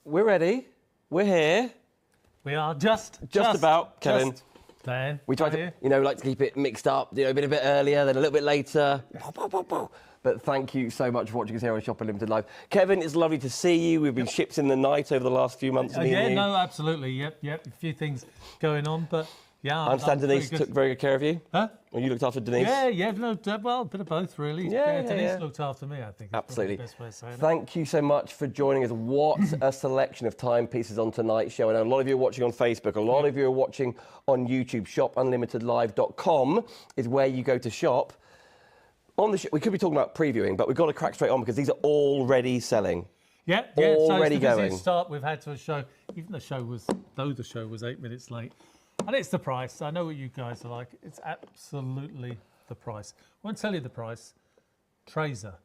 we're ready. We're here. We are just about, Kevin. Dan, we try to, like to keep it mixed up, a bit earlier, then a little bit later. But thank you so much for watching us here on Shop Unlimited Live. Kevin, it's lovely to see you. We've been ships in the night over the last few months. No, absolutely. Yep. A few things going on, but yeah. I understand Denise took very good care of you. Huh? Well, you looked after Denise. Yeah. No, well, a bit of both, really. Denise looked after me, I think. Absolutely. The best way of saying it. Thank you so much for joining us. What a selection of timepieces on tonight's show. I know a lot of you are watching on Facebook. A lot of you are watching on YouTube. ShopUnlimitedLive.com is where you go to shop. On the show, we could be talking about previewing, but we've got to crack straight on because these are already selling. Yeah. Already so going. Start we've had to a show, even the show was 8 minutes late. And it's the price. I know what you guys are like. It's absolutely the price. I won't tell you the price. Traser.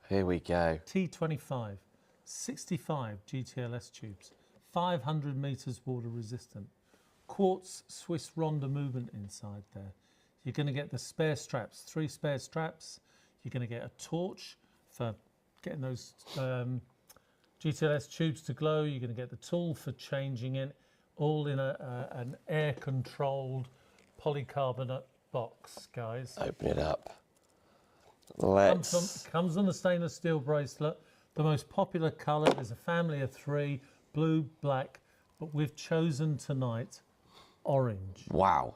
Here we go. T25, 65 GTLS tubes, 500 meters water resistant, quartz Swiss Ronda movement inside there. You're going to get the spare straps, 3 spare straps. You're going to get a torch for getting those GTLS tubes to glow. You're going to get the tool for changing it, all in an air-controlled polycarbonate box, guys. Open it up. Let's... Comes on the stainless steel bracelet. The most popular colour, there's a family of 3, blue, black, but we've chosen tonight orange. Wow.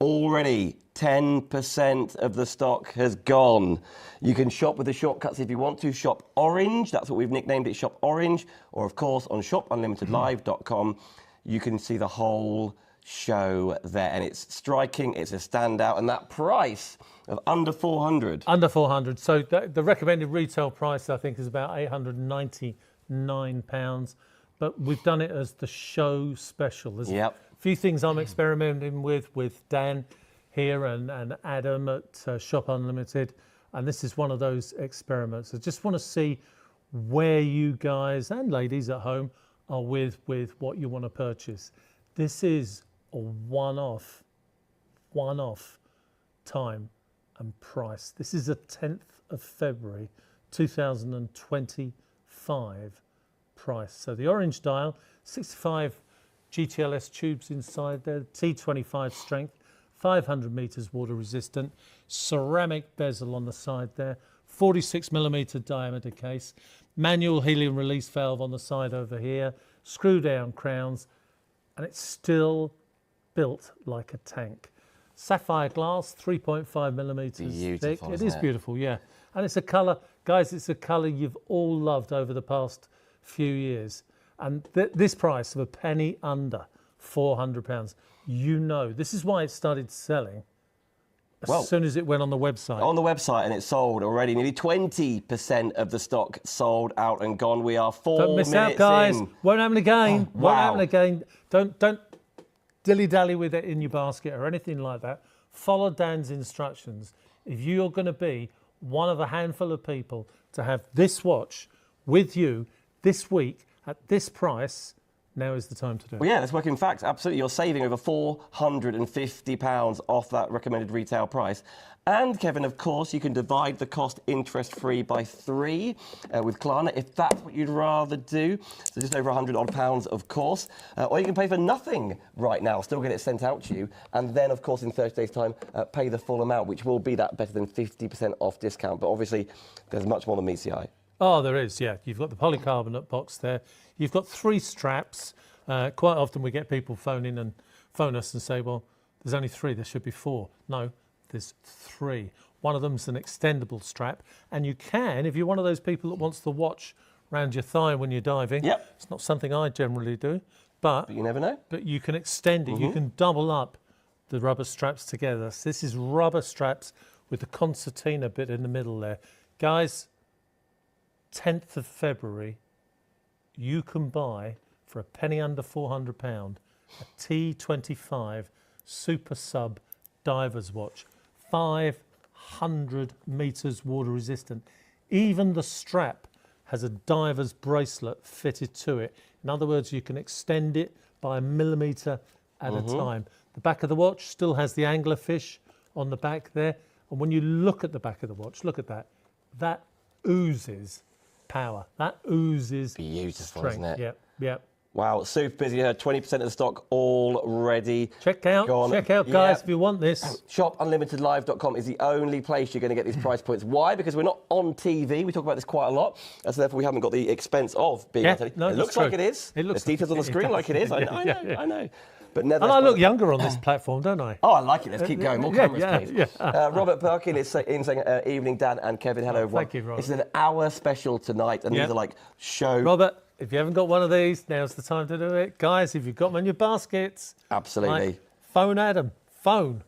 Already 10% of the stock has gone. You can shop with the shortcuts if you want to. Shop Orange, that's what we've nicknamed it, Shop Orange. Or of course on shopunlimitedlive.com, you can see the whole show there. And it's striking, it's a standout. And that price of under 400. Under 400. So the recommended retail price, I think, is about £899. But we've done it as the show special. There's a few things I'm experimenting with Dan here and Adam at Shop Unlimited. And this is one of those experiments. I just want to see where you guys and ladies at home are with what you want to purchase. This is a one-off time and price. This is the 10th of February 2025 price. So the orange dial, 65 GTLS tubes inside there, T25 strength, 500 meters water resistant, ceramic bezel on the side there, 46mm diameter case, manual helium release valve on the side over here, screw down crowns, and it's still built like a tank. Sapphire glass, 3.5mm thick. It is beautiful, yeah. And it's a colour, guys, it's a colour you've all loved over the past few years. And this price of a penny under £400, this is why it started selling as soon as it went on the website. On the website, and it sold already. Nearly 20% of the stock sold out and gone. We are 4 minutes in. Don't miss out, guys. Won't happen again. Won't happen again. Don't dilly-dally with it in your basket or anything like that. Follow Dan's instructions. If you're going to be one of a handful of people to have this watch with you this week at this price, now is the time to do it. Well, yeah, let's work in fact. Absolutely. You're saving over £450 off that recommended retail price. And, Kevin, of course, you can divide the cost interest-free by 3 with Klarna, if that's what you'd rather do. So just over £100 odd, of course. Or you can pay for nothing right now, still get it sent out to you. And then, of course, in 30 days' time, pay the full amount, which will be that better than 50% off discount. But obviously, there's much more than meets the eye. Oh, there is, yeah. You've got the polycarbonate box there. You've got 3 straps. Quite often we get people phone us and say, well, there's only 3, there should be 4. No, there's 3. One of them's an extendable strap. And you can, if you're one of those people that wants the watch around your thigh when you're diving, it's not something I generally do, but you never know. But you can extend it. You can double up the rubber straps together. So this is rubber straps with the concertina bit in the middle there. Guys, 10th of February, you can buy for a penny under £400 a T25 Super Sub diver's watch, 500 meters water resistant. Even the strap has a diver's bracelet fitted to it. In other words, you can extend it by a millimetre at a time. The back of the watch still has the anglerfish on the back there. And when you look at the back of the watch, look at that. That oozes power. That oozes Beautiful, strength. isn't it? Yep, yep. Wow, super busy here. 20% of the stock already. Check out, guys, if you want this. ShopUnlimitedLive.com is the only place you're going to get these price points. Why? Because we're not on TV. We talk about this quite a lot. So therefore, we haven't got the expense of being on TV. No, it looks like it is. It looks There's details on the screen like it is. I know. But and I look younger on this platform, don't I? Oh, I like it. Let's keep going. More cameras, please. Robert Perkin is saying, evening, Dan and Kevin. Hello, everyone. Thank you, Robert. It's an hour special tonight, and these are like show. Robert, if you haven't got one of these, now's the time to do it. Guys, if you've got them in your baskets. Absolutely. Phone Adam. Phone.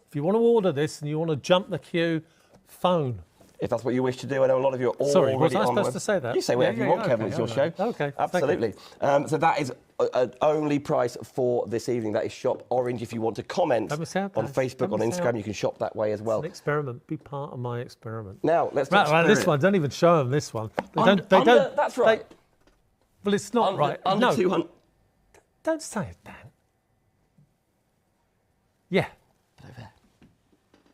If you want to order this and you want to jump the queue, phone. If that's what you wish to do. I know a lot of you are already Sorry, was I on supposed to say that? You say whatever you want, Kevin. It's your show. Okay. Absolutely. So that is an only price for this evening. That is Shop Orange. If you want to comment on Facebook, on Instagram, you can shop that way as well. It's an experiment. Be part of my experiment. Now, let's talk this one. Don't even show them this one. They don't. That's right. Well, it's not right. Under 200. Don't say it, Dan. Yeah. Put over there.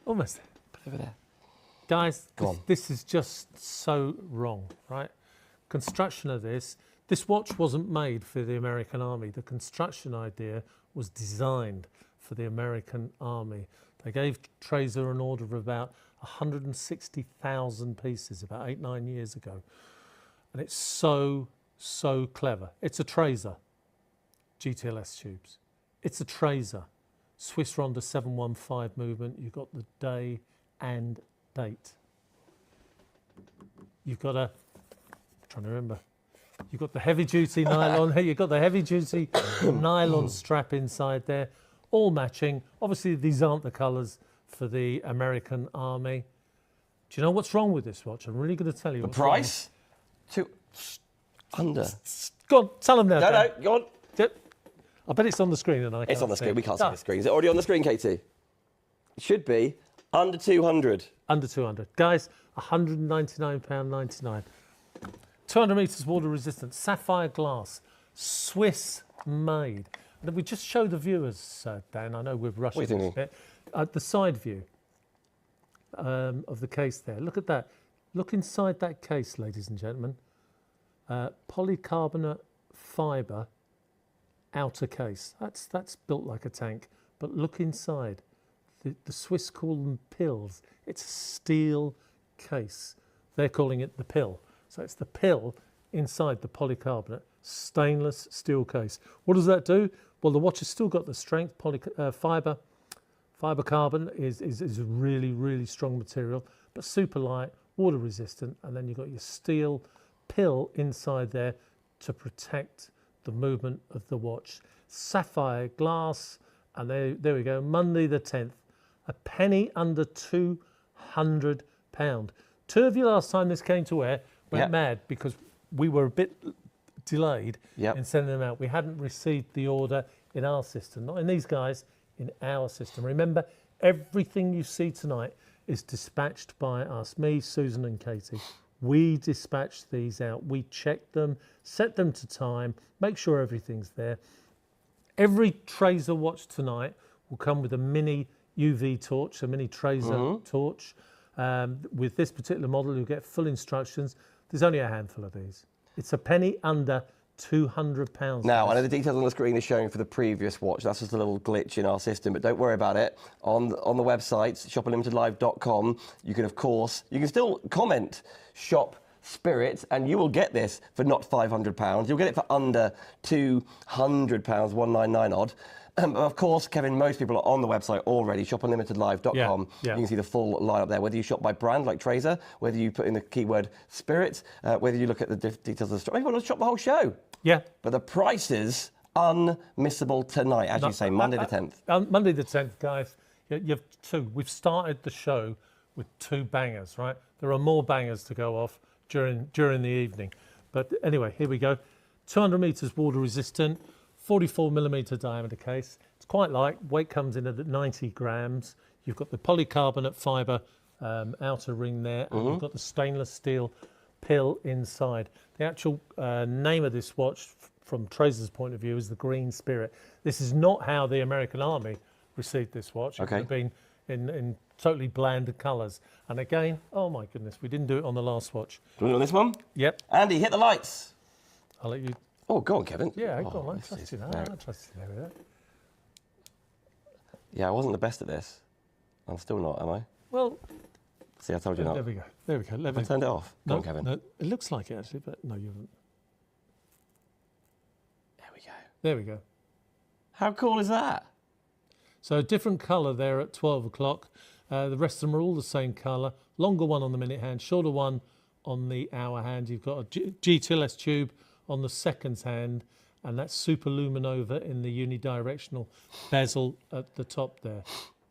Almost there. Put over there. Guys, this is just so wrong, right? Construction of this watch wasn't made for the American Army. The construction idea was designed for the American Army. They gave Traser an order of about 160,000 pieces about 8-9 years ago. And it's so clever. It's a Traser, GTLS tubes. It's a Traser, Swiss Ronda 715 movement. You've got the day and date. You've got trying to remember. You've got the heavy duty nylon here. You've got the heavy duty nylon strap inside there, all matching. Obviously, these aren't the colours for the American Army. Do you know what's wrong with this watch? I'm really going to tell you. The price? Under. Go on, tell them now. No, go on. I bet it's on the screen and I can't. It's on the screen. We can't see the screen. Is it already on the screen, Katie? It should be. Under 200. Under 200. Guys, £199.99. 200 metres water resistant, sapphire glass, Swiss made. And we just show the viewers, Dan, I know we're rushing a bit, the side view of the case there. Look at that. Look inside that case, ladies and gentlemen. Polycarbonate fibre outer case. That's built like a tank. But look inside. The Swiss call them pills. It's a steel case. They're calling it the pill. So it's the pill inside the polycarbonate stainless steel case. What does that do? Well, the watch has still got the strength. Fibre carbon is a really strong material, but super light, water resistant. And then you've got your steel pill inside there to protect the movement of the watch. Sapphire glass, and there we go. Monday the 10th. A penny under £200. Two of you last time this came to air went mad because we were a bit delayed in sending them out. We hadn't received the order in our system, not in these guys, in our system. Remember, everything you see tonight is dispatched by us, me, Susan and Katie. We dispatch these out. We check them, set them to time, make sure everything's there. Every Traser watch tonight will come with a mini UV torch, a mini Traser torch. With this particular model, you'll get full instructions. There's only a handful of these. It's a penny under £200. Now, I know the details on the screen are showing for the previous watch. That's just a little glitch in our system, but don't worry about it. On the website, shopunlimitedlive.com, you can still comment shop spirit, and you will get this for not £500. You'll get it for under £200, 199 odd. Of course, Kevin, most people are on the website already, shopUnlimitedLive.com. You can see the full lineup there, whether you shop by brand like Traser, whether you put in the keyword spirit, whether you look at the details of the store. Maybe you want to shop the whole show. Yeah. But the prices, unmissable tonight, as you say, Monday the 10th. Monday the 10th, guys. You have two. We've started the show with two bangers, right? There are more bangers to go off during the evening. But anyway, here we go. 200 metres water resistant. 44mm diameter case. It's quite light. Weight comes in at 90 grams. You've got the polycarbonate fibre outer ring there, and you've got the stainless steel pill inside. The actual name of this watch, from Traser's point of view, is the Green Spirit. This is not how the American Army received this watch. It would have been in totally bland colours. And again, oh my goodness, we didn't do it on the last watch. Do you want to do this one? Yep. Andy, hit the lights. I'll let you. Oh, go on, Kevin. Yeah, oh, go on. I trust you. I trust you there with that. Yeah, I wasn't the best at this. I'm still not, am I? Well, see, I told you not. There we go. There we go. I turned it off. Go No, on, Kevin. no, it looks like it actually, but no, you haven't. There we go. There we go. How cool is that? So a different colour there at 12 o'clock. The rest of them are all the same colour. Longer one on the minute hand, shorter one on the hour hand. You've got a GTLS tube on the seconds hand, and that's super luminova in the unidirectional bezel at the top there.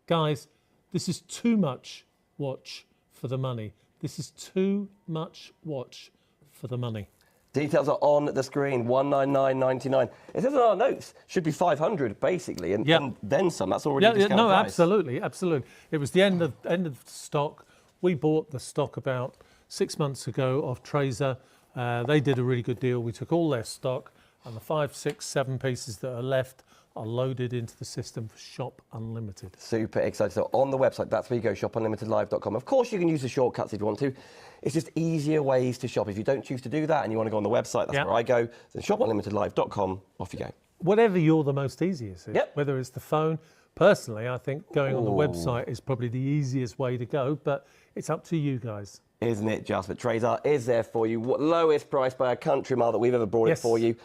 Guys, this is too much watch for the money. This is too much watch for the money. Details are on the screen, $199.99. It says in our notes, should be $500 basically, and, and then some. That's already a discount price. Absolutely, absolutely. It was the end of stock. We bought the stock about 6 months ago off Traser. They did a really good deal. We took all their stock, and the 5, 6, 7 pieces that are left are loaded into the system for Shop Unlimited. Super excited. So on the website, that's where you go, shopunlimitedlive.com. Of course, you can use the shortcuts if you want to. It's just easier ways to shop. If you don't choose to do that and you want to go on the website, that's where I go. Then shopunlimitedlive.com, off you go. Whatever you're the most easiest, whether it's the phone. Personally, I think going on the website is probably the easiest way to go, but it's up to you guys. Isn't it just? But Traser is there for you. Lowest price by a country mile that we've ever brought it for you.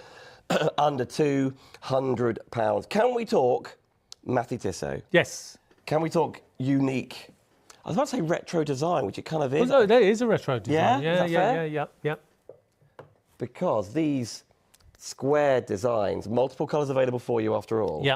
Under £200. Can we talk Mathey Tissot? Yes. Can we talk unique? I was about to say retro design, which it kind of is. Well, no, there is a retro design. Yeah, because these square designs, multiple colours available for you after all. Yeah.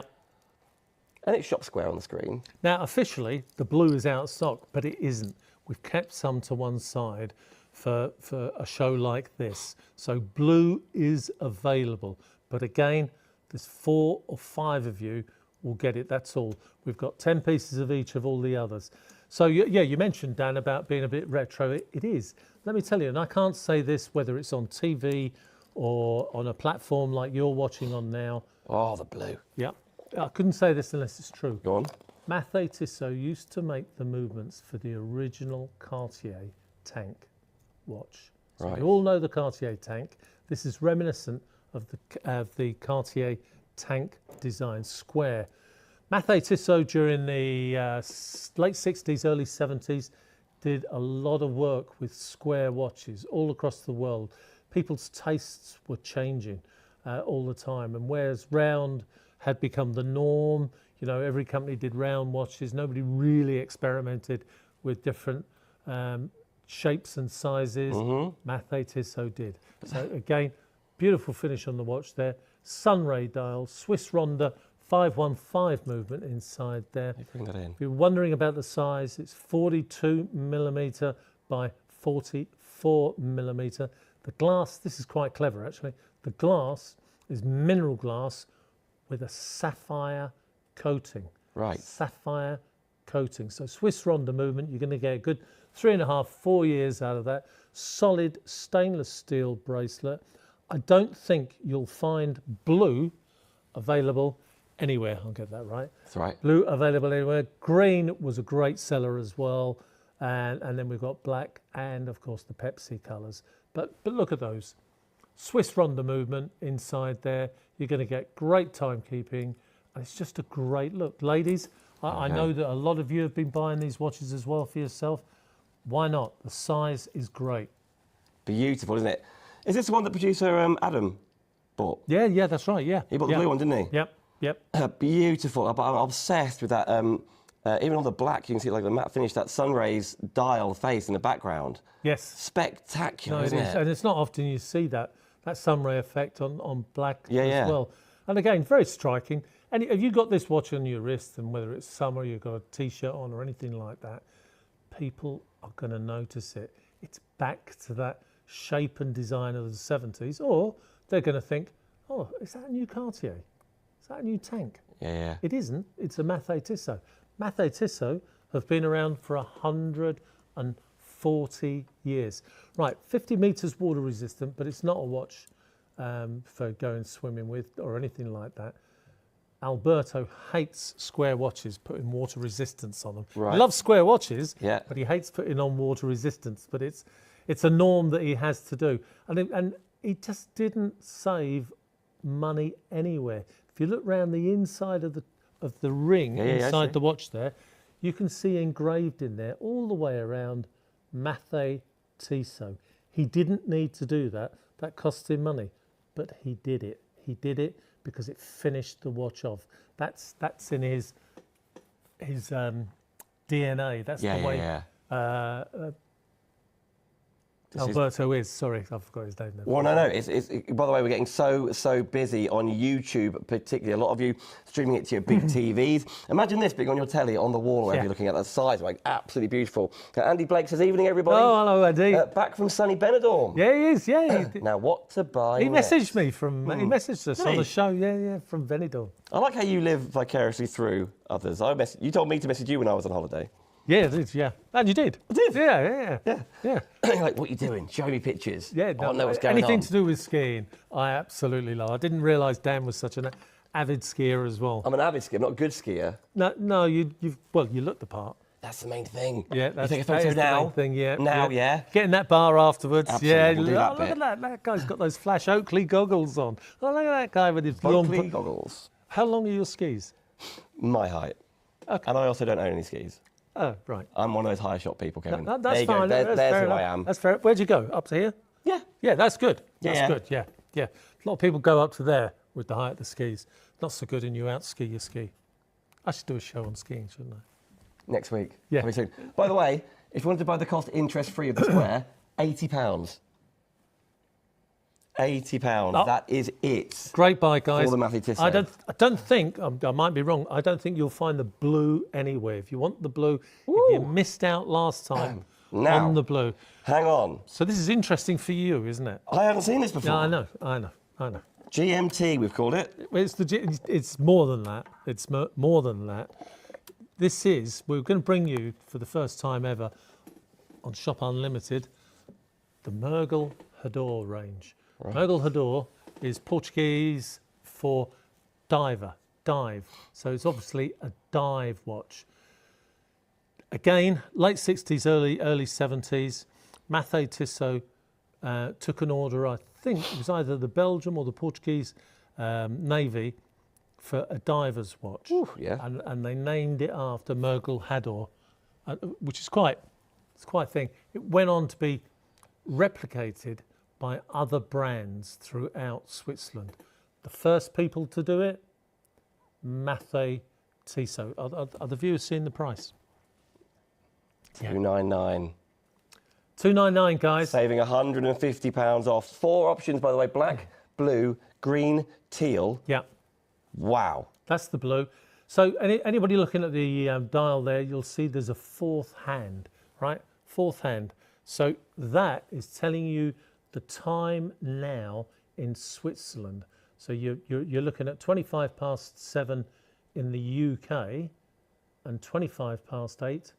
And it's shop square on the screen. Now, officially, the blue is out of stock, but it isn't. We've kept some to one side for a show like this. So blue is available. But again, there's 4 or 5 of you will get it, that's all. We've got 10 pieces of each of all the others. So yeah, you mentioned, Dan, about being a bit retro. It is. Let me tell you, and I can't say this whether it's on TV or on a platform like you're watching on now. Oh, the blue. Yeah. I couldn't say this unless it's true. Go on. Mathey Tissot used to make the movements for the original Cartier tank watch. So we all know the Cartier tank. This is reminiscent of the Cartier tank design, square. Mathey Tissot during the late 60s, early 70s did a lot of work with square watches all across the world. People's tastes were changing all the time, and whereas round had become the norm, you know, every company did round watches. Nobody really experimented with different shapes and sizes. Mathey Tissot did. So again, beautiful finish on the watch there. Sunray dial, Swiss Ronda 515 movement inside there. Bring that in. If you're wondering about the size, it's 42mm by 44mm. The glass, this is quite clever actually. The glass is mineral glass with a sapphire coating. Right. Sapphire coating. So Swiss Ronda movement, you're going to get a good 3.5, 4 years out of that. Solid stainless steel bracelet. I don't think you'll find blue available anywhere. I'll get that right. That's right. Blue available anywhere. Green was a great seller as well. And then we've got black and, of course, the Pepsi colours. But look at those. Swiss Ronda movement inside there. You're going to get great timekeeping. It's just a great look. Ladies, I know that a lot of you have been buying these watches as well for yourself. Why not? The size is great. Beautiful, isn't it? Is this the one that producer Adam bought? Yeah, that's right, yeah. He bought the blue one, didn't he? Yep. Beautiful. I'm obsessed with that. Even on the black, you can see like the matte finish, that Sunrays dial face in the background. Yes. Spectacular, isn't it? And it's not often you see that sunray effect on black as well. And again, very striking. And have you got this watch on your wrist, and whether it's summer, you've got a T-shirt on or anything like that, people are going to notice it. It's back to that shape and design of the 70s, or they're going to think, oh, is that a new Cartier? Is that a new tank? Yeah. It isn't. It's a Mathey Tissot. Mathey Tissot have been around for 140 years. Right, 50 metres water resistant, but it's not a watch for going swimming with or anything like that. Alberto hates square watches, putting water resistance on them. Right. He loves square watches, Yeah. but he hates putting on water resistance. But it's a norm that he has to do. And he just didn't save money anywhere. If you look round the inside of the ring, inside the watch there, you can see engraved in there all the way around Mathey, Tissot. He didn't need to do that. That cost him money, but he did it. He did it because it finished the watch off. That's in his DNA. That's the way Alberto is. Sorry, I forgot his name now. Well, no. It's by the way, we're getting so busy on YouTube, particularly. A lot of you streaming it to your big TVs. Imagine this being on your telly, on the wall, wherever you're looking at that size, like absolutely beautiful. Andy Blake says, "Evening, everybody." Oh, hello, Andy. Back from sunny Benidorm. Yeah, he is. Yeah. Now, what to buy? He messaged me from. He messaged us on Hey. the show. Yeah, from Benidorm. I like how you live vicariously through others. You told me to message you when I was on holiday. Yeah, I did. Yeah, and you did. I did. Yeah. Like, what are you doing? Show me pictures. Yeah, I want to know what's going anything on. to do with skiing, I absolutely love. I didn't realise Dan was such an avid skier as well. I'm an avid skier, not a good skier. No, you look the part. That's the main thing. Yeah, you that's take a photo the now. main thing. Yeah, Now, yeah. Getting that bar afterwards. Absolutely, Yeah, we'll do that look bit. at that. That guy's got those Flash Oakley goggles on. Oh, look at that guy with his Oakley long. goggles. How long are your skis? My height. Okay. And I also don't own any skis. Oh, right. I'm one of those high shot people, Kevin. That's there you fine. Go. That's There's fair who I enough. am. That's fair. Where'd you go? Up to here? Yeah. Yeah, that's good. That's Yeah. good. Yeah. A lot of people go up to there with the height of the skis. Not so good, and you out ski your ski. I should do a show on skiing, shouldn't I? Next week. Yeah. Coming soon. By the way, if you wanted to buy the cost interest-free of the square, £80. £80. Oh. That is it. Great buy, guys. For the Mathey Tissot. I don't think, I might be wrong, I don't think you'll find the blue anywhere. If you want the blue, if you missed out last time Now. on the blue. Hang on. So this is interesting for you, isn't it? I haven't seen this before. Yeah, I know. GMT, we've called it. It's more than that. It's more than that. We're going to bring you, for the first time ever, on Shop Unlimited, the Mergel Hador range. Right. Mergel Hador is Portuguese for dive. So it's obviously a dive watch. Again, late 60s, early 70s, Mathey Tissot took an order, I think it was either the Belgium or the Portuguese Navy, for a diver's watch. Ooh, yeah. And they named it after Mergel Hador, which is quite a thing. It went on to be replicated by other brands throughout Switzerland. The first people to do it, Mathey Tissot. Are the viewers seeing the price? £299. £299, guys. Saving £150 off. 4 options, by the way: black, blue, green, teal. Yeah. Wow. That's the blue. So anybody looking at the dial there, you'll see there's a fourth hand, right? Fourth hand. So that is telling you the time now in Switzerland. So you're looking at 25 past 7 in the UK and 25 past 8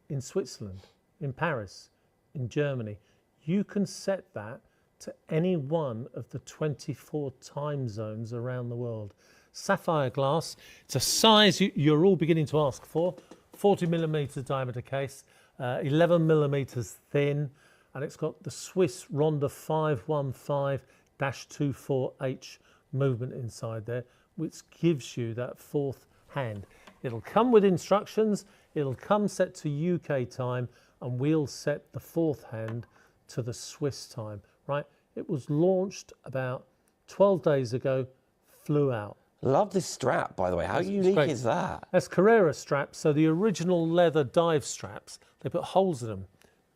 in Switzerland, in Paris, in Germany. You can set that to any one of the 24 time zones around the world. Sapphire glass, it's a size you're all beginning to ask for. 40 millimetre diameter case, 11 millimetres thin, and it's got the Swiss Ronda 515-24H movement inside there, which gives you that fourth hand. It'll come with instructions, it'll come set to UK time, and we'll set the fourth hand to the Swiss time, right? It was launched about 12 days ago, flew out. Love this strap, by the way. How unique is that? That's Carrera straps. So the original leather dive straps, they put holes in them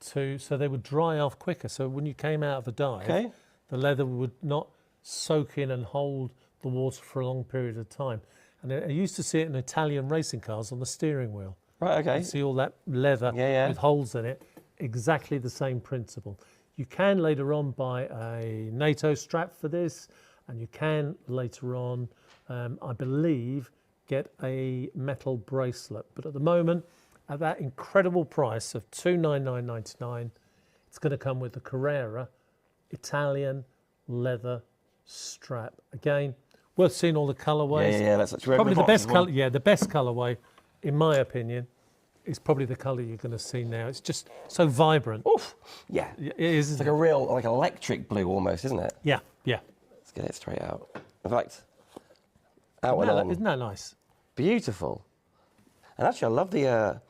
so they would dry off quicker. So when you came out of a dive, the leather would not soak in and hold the water for a long period of time. And I used to see it in Italian racing cars on the steering wheel. Right, okay. You see all that leather with holes in it. Exactly the same principle. You can later on buy a NATO strap for this, and you can later on, I believe, get a metal bracelet. But at the moment, at that incredible price of $299.99, it's going to come with the Carrera Italian leather strap. Again, worth seeing all the colourways. Yeah, that's Probably the best colour. Yeah, the best colourway, in my opinion, is probably the colour you're going to see now. It's just so vibrant. Oof. Yeah. It is. It's like a real, like electric blue almost, isn't it? Yeah, yeah. Let's get it straight out. In fact, out and on. Isn't that nice? Beautiful. And actually, I love the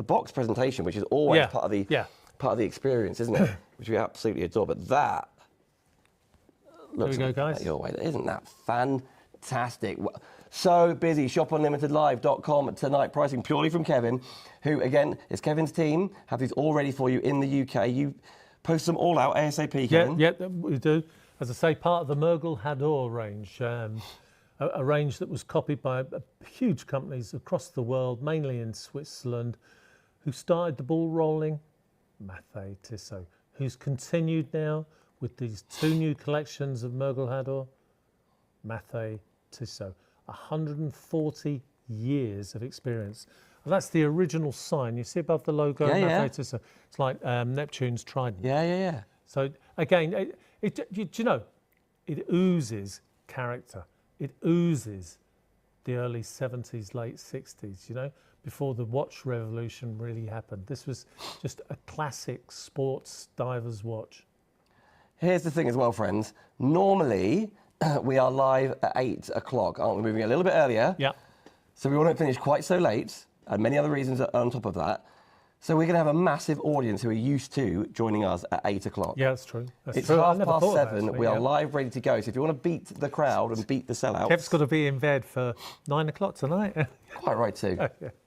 box presentation, which is always part of the experience, isn't it? Which we absolutely adore. But that looks there we go, guys. your way. Isn't that fantastic? So busy. ShopUnlimitedLive.com tonight. Pricing purely from Kevin, who again is Kevin's team. Have these all ready for you in the UK. You post them all out ASAP, Kevin. Yeah, we do. As I say, part of the Mergel Hador range. A range that was copied by huge companies across the world, mainly in Switzerland, who started the ball rolling. Mathey, Tissot, who's continued now with these 2 new collections of Mergel Hador. Mathey, Tissot, 140 years of experience. And that's the original sign. You see above the logo, Mathey, Tissot. It's like Neptune's trident. Yeah. So again, it oozes character. It oozes the early 70s, late 60s, before the watch revolution really happened. This was just a classic sports diver's watch. Here's the thing as well, friends. Normally, we are live at 8 o'clock, aren't we? Moving a little bit earlier. Yeah. So we won't finish quite so late, and many other reasons on top of that. So we're going to have a massive audience who are used to joining us at 8 o'clock. Yeah, that's true. It's 7:30. We are live, ready to go. So if you want to beat the crowd and beat the sellouts... Kev's got to be in bed for 9 o'clock tonight. Quite right, too.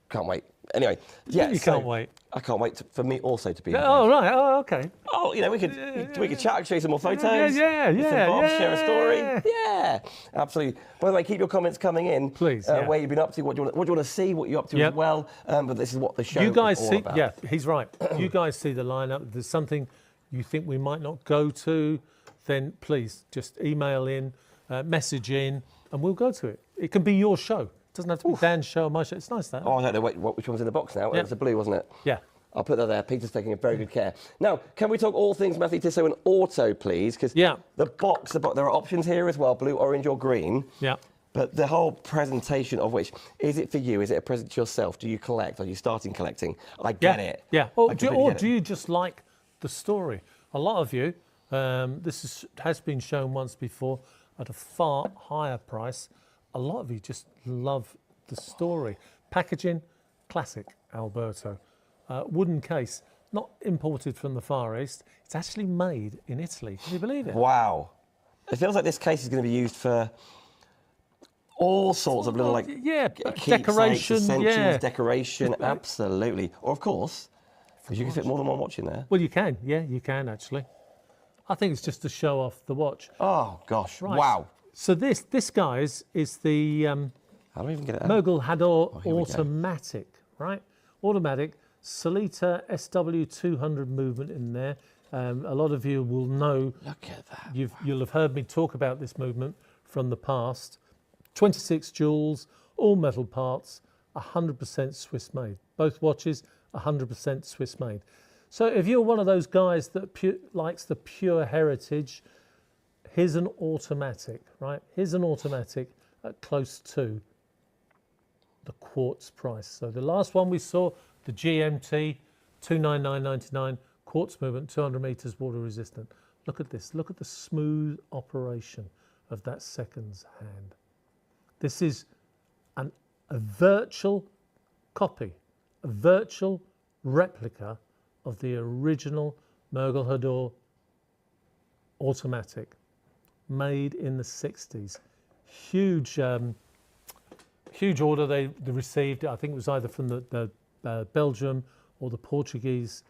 Can't wait. Anyway, yeah. You can't wait. I can't wait for me also to be in bed. Oh, right. Oh, OK. Oh, we could chat, show you some more photos. Yeah. Share a story. Yeah, absolutely. By the way, keep your comments coming in. Please. Where you've been up to, what do you want to see, what you're up to as well. But this is what the show is all about. Yeah, he's right. You guys see the lineup. If there's something you think we might not go to, then please just email in, message in, and we'll go to it. It can be your show. It doesn't have to be Dan's show or my show. It's nice, that. Oh, I don't know which one's in the box now. Yeah. It was the blue, wasn't it? Yeah. I'll put that there. Peter's taking a very good care. Now, can we talk all things Mathey, Tissot and auto, please? Because the box, there are options here as well, blue, orange or green. Yeah. But the whole presentation of which, is it for you? Is it a present to yourself? Do you collect? Are you starting collecting? I get it. Yeah. Or do you just like the story? A lot of you, has been shown once before at a far higher price. A lot of you just love the story. Packaging, classic Alberto. Wooden case, not imported from the Far East. It's actually made in Italy. Can you believe it? Wow. It feels like this case is going to be used for all sorts of little, decoration, decoration, absolutely. Or, of course, because you can fit more than one watch in there. Well, you can. Yeah, you can, actually. I think it's just to show off the watch. Oh, gosh. Right. Wow. So this guys, is the how do I even get it out? Mergel Hador automatic, right? Automatic. Solita SW200 movement in there. A lot of you will know. Look at that. You'll have heard me talk about this movement from the past. 26 jewels, all metal parts, 100% Swiss made. Both watches, 100% Swiss made. So if you're one of those guys that likes the pure heritage, here's an automatic, right? Here's an automatic at close to the quartz price. So the last one we saw, the GMT 299.99, quartz movement, 200 meters, water resistant. Look at this. Look at the smooth operation of that seconds hand. This is a virtual copy, a virtual replica of the original Mergel Hador automatic, made in the 60s. Huge order they received. I think it was either from the Belgium or the Portuguese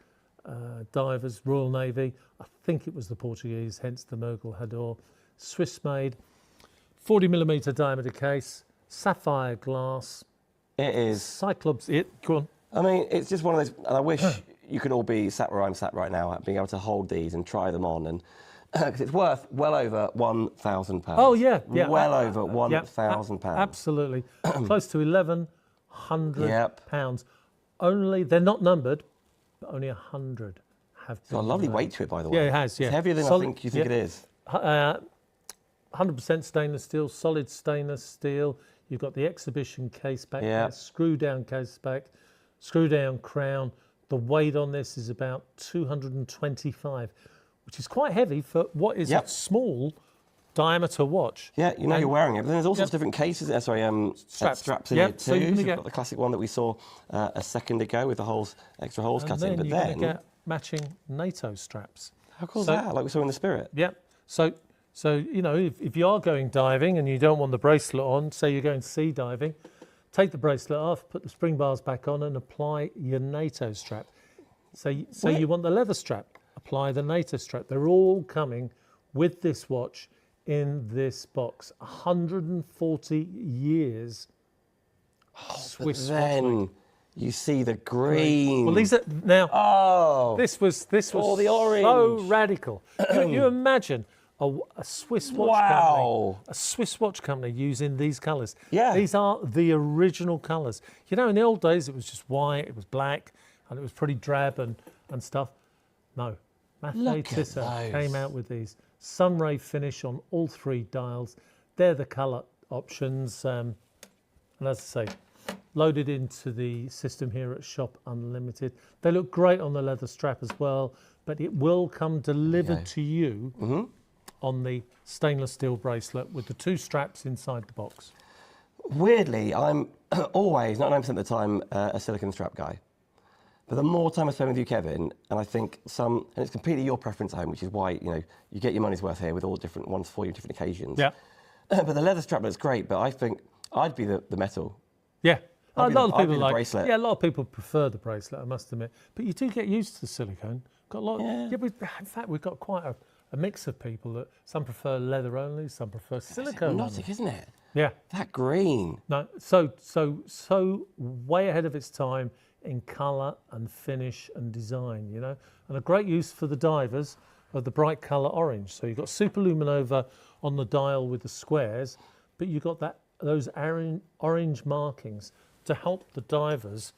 divers, Royal Navy. I think it was the Portuguese, hence the Mergel Hador. Swiss made, 40mm diameter case, sapphire glass. It is. Cyclops, go on. I mean, it's just one of those, and I wish you could all be sat where I'm sat right now, being able to hold these and try them on, and because it's worth well over £1,000. Oh yeah. Well over £1,000. Absolutely, close to £1,100. Only they're not numbered, but only 100 have been. It's got a lovely weight to it, by the way. Yeah, it has. Yeah, It's heavier than I think you think it is. 100% stainless steel, solid stainless steel. You've got the exhibition case back there, screw down case back, screw down crown. The weight on this is about 225, which is quite heavy for what is a small diameter watch. Yeah, you know you're wearing it. But then there's all sorts of different cases. Straps in here too. So you've got the classic one that we saw a second ago with the holes, extra holes cut in. But you're going to get matching NATO straps. How cool is that? Like we saw in the Spirit. Yeah. So you know, if you are going diving and you don't want the bracelet on, say you're going sea diving, take the bracelet off, put the spring bars back on, and apply your NATO strap. So you want the leather strap, apply the NATO strap. They're all coming with this watch in this box. 140 years. Swiss watch. Then you see the green. Well, these are now. This was the orange. So radical. You imagine a Swiss watch company. A Swiss watch company using these colours. Yeah. These are the original colours. You know, in the old days it was just white, it was black, and it was pretty drab and stuff. No. Mathey Tissot came out with these. Sunray finish on all 3 dials. They're the colour options. And as I say, loaded into the system here at Shop Unlimited. They look great on the leather strap as well, but it will come delivered to you on the stainless steel bracelet with the 2 straps inside the box. Weirdly, I'm always, 99% of the time, a silicone strap guy. But the more time I spend with you, Kevin, and I think and it's completely your preference at home, which is why, you know, you get your money's worth here with all different ones for you, different occasions. Yeah. But the leather strap looks great, but I think I'd be the metal. Yeah. A lot of people like bracelet. Yeah, a lot of people prefer the bracelet, I must admit. But you do get used to the silicone. Got a lot. In fact, we've got quite a mix of people that some prefer leather only, some prefer silicone. It's hypnotic, isn't it? Yeah. That green. No, so way ahead of its time in colour and finish and design, you know, and a great use for the divers of the bright colour orange. So you've got superluminova on the dial with the squares, but you've got those orange markings to help the divers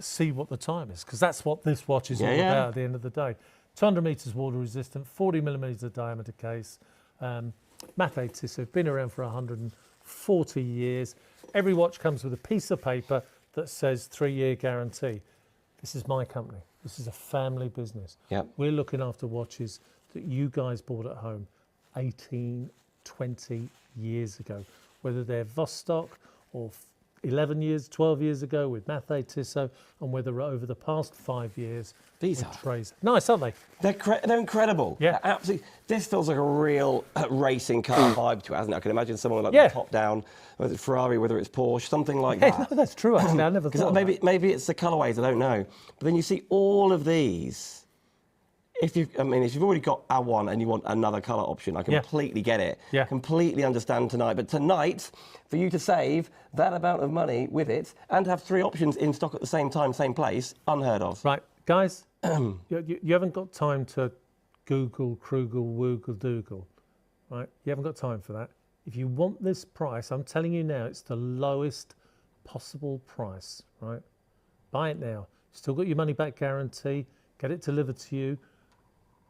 see what the time is, because that's what this watch is all about at the end of the day. 200 metres water resistant, 40 millimetres diameter case. Mathey Tissot, been around for 140 years. Every watch comes with a piece of paper that says 3-year guarantee. This is my company. This is a family business. Yep. We're looking after watches that you guys bought at home 18, 20 years ago, whether they're Vostok or 11 years, 12 years ago with Mathey Tissot, and whether over the past 5 years these with Traser. Nice, aren't they? They're incredible. Yeah. They're absolutely. This feels like a real racing car vibe to it, hasn't it? I can imagine someone like the top down, whether it's Ferrari, whether it's Porsche, something like that. No, that's true, actually. I never thought maybe it's the colourways, I don't know. But then you see all of these. If you've already got a one and you want another colour option, I completely get it. Yeah. Completely understand tonight. But tonight, for you to save that amount of money with it and to have 3 options in stock at the same time, same place, unheard of. Right, guys, you haven't got time to Google, Krugel, Woogle, Doogle, right? You haven't got time for that. If you want this price, I'm telling you now, it's the lowest possible price, right? Buy it now. Still got your money back guarantee. Get it delivered to you.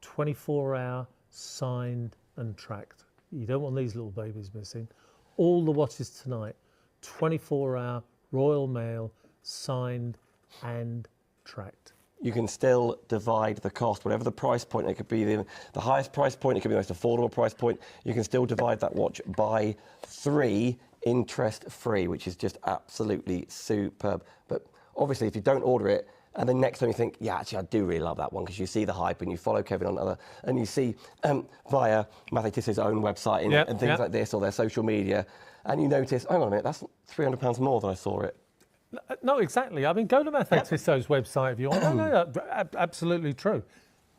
24-hour signed and tracked. You don't want these little babies missing. All the watches tonight, 24-hour Royal Mail signed and tracked. You can still divide the cost, whatever the price point. It could be the highest price point, it could be the most affordable price point. You can still divide that watch by 3 interest-free, which is just absolutely superb. But obviously, if you don't order it, and then next time you think, yeah, actually, I do really love that one, because you see the hype and you follow Kevin on other, and you see via Mathey Tissot's own website and things like this, or their social media, and you notice, hang on a minute, that's £300 more than I saw it. No, exactly. I mean, go to Mathey Tissot's website if you want. No, absolutely true.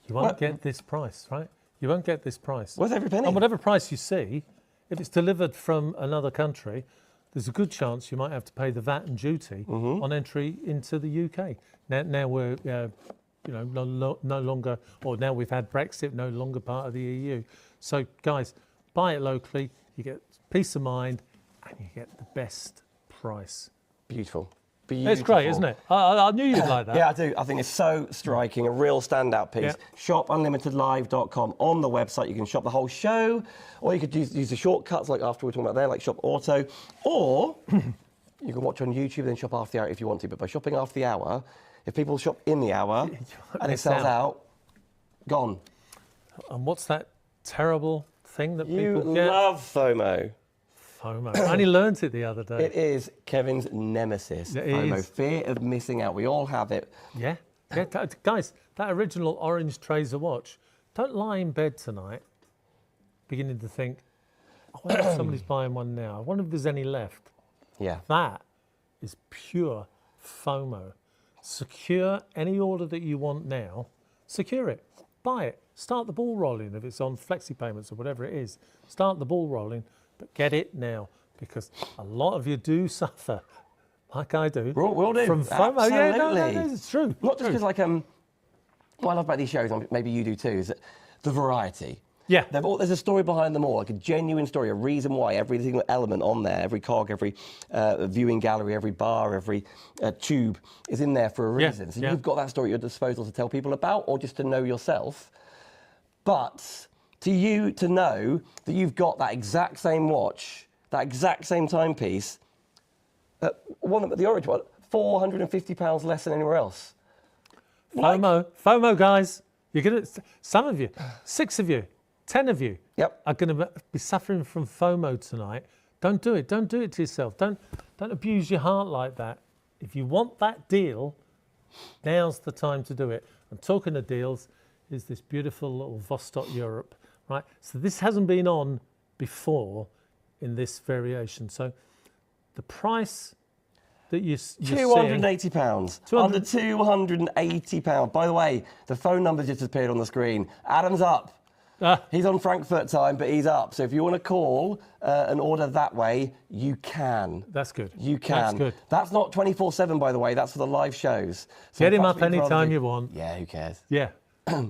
You won't get this price, right? You won't get this price. Worth every penny. And whatever price you see, if it's delivered from another country, there's a good chance you might have to pay the VAT and duty on entry into the UK. Now we're, no longer, or now we've had Brexit, no longer part of the EU. So, guys, buy it locally. You get peace of mind, and you get the best price. Beautiful. beautiful. It's great, isn't it? I knew you'd like that. Yeah, I do. I think it's so striking, a real standout piece. Yeah. ShopUnlimitedLive.com. On the website, you can shop the whole show, or you could use the shortcuts like after we're talking about there, like Shop Auto, or you can watch on YouTube, then shop after the hour if you want to. But by shopping after the hour, if people shop in the hour and it sells out, gone. And what's that terrible thing that You people get? love FOMO. FOMO. I only learnt it the other day. It is Kevin's nemesis. It FOMO, is. fear of missing out. We all have it. Yeah. Guys, that original orange Traser watch, don't lie in bed tonight beginning to think, I wonder if somebody's buying one now. I wonder if there's any left. Yeah. That is pure FOMO. Secure any order that you want now. Secure it. Buy it. Start the ball rolling if it's on flexi payments or whatever it is. Start the ball rolling, but get it now because a lot of you do suffer, like I do. We'll do. From FOMO. Absolutely. Yeah, no, it's true. Not just because, like, what I love about these shows, and maybe you do too, is that the variety. Yeah. There's a story behind them all, like a genuine story, a reason why every single element on there, every cog, every viewing gallery, every bar, every tube is in there for a reason. So you've got that story at your disposal to tell people about or just to know yourself. But to you to know that you've got that exact same watch, that exact same timepiece, the orange one, £450 less than anywhere else. FOMO, guys. You're gonna. Some of you, 6 of you, 10 of you, are going to be suffering from FOMO tonight. Don't do it. Don't do it to yourself. Don't abuse your heart like that. If you want that deal, now's the time to do it. And talking of deals, is this beautiful little Vostok-Europe, right? So this hasn't been on before in this variation. So the price that you're £280. Under £280. By the way, the phone number just appeared on the screen. Adam's up. He's on Frankfurt time, but he's up. So if you want to call and order that way, you can. That's good. You can. That's good. That's not 24/7, by the way. That's for the live shows. So get him up anytime you want. Yeah, who cares? Yeah.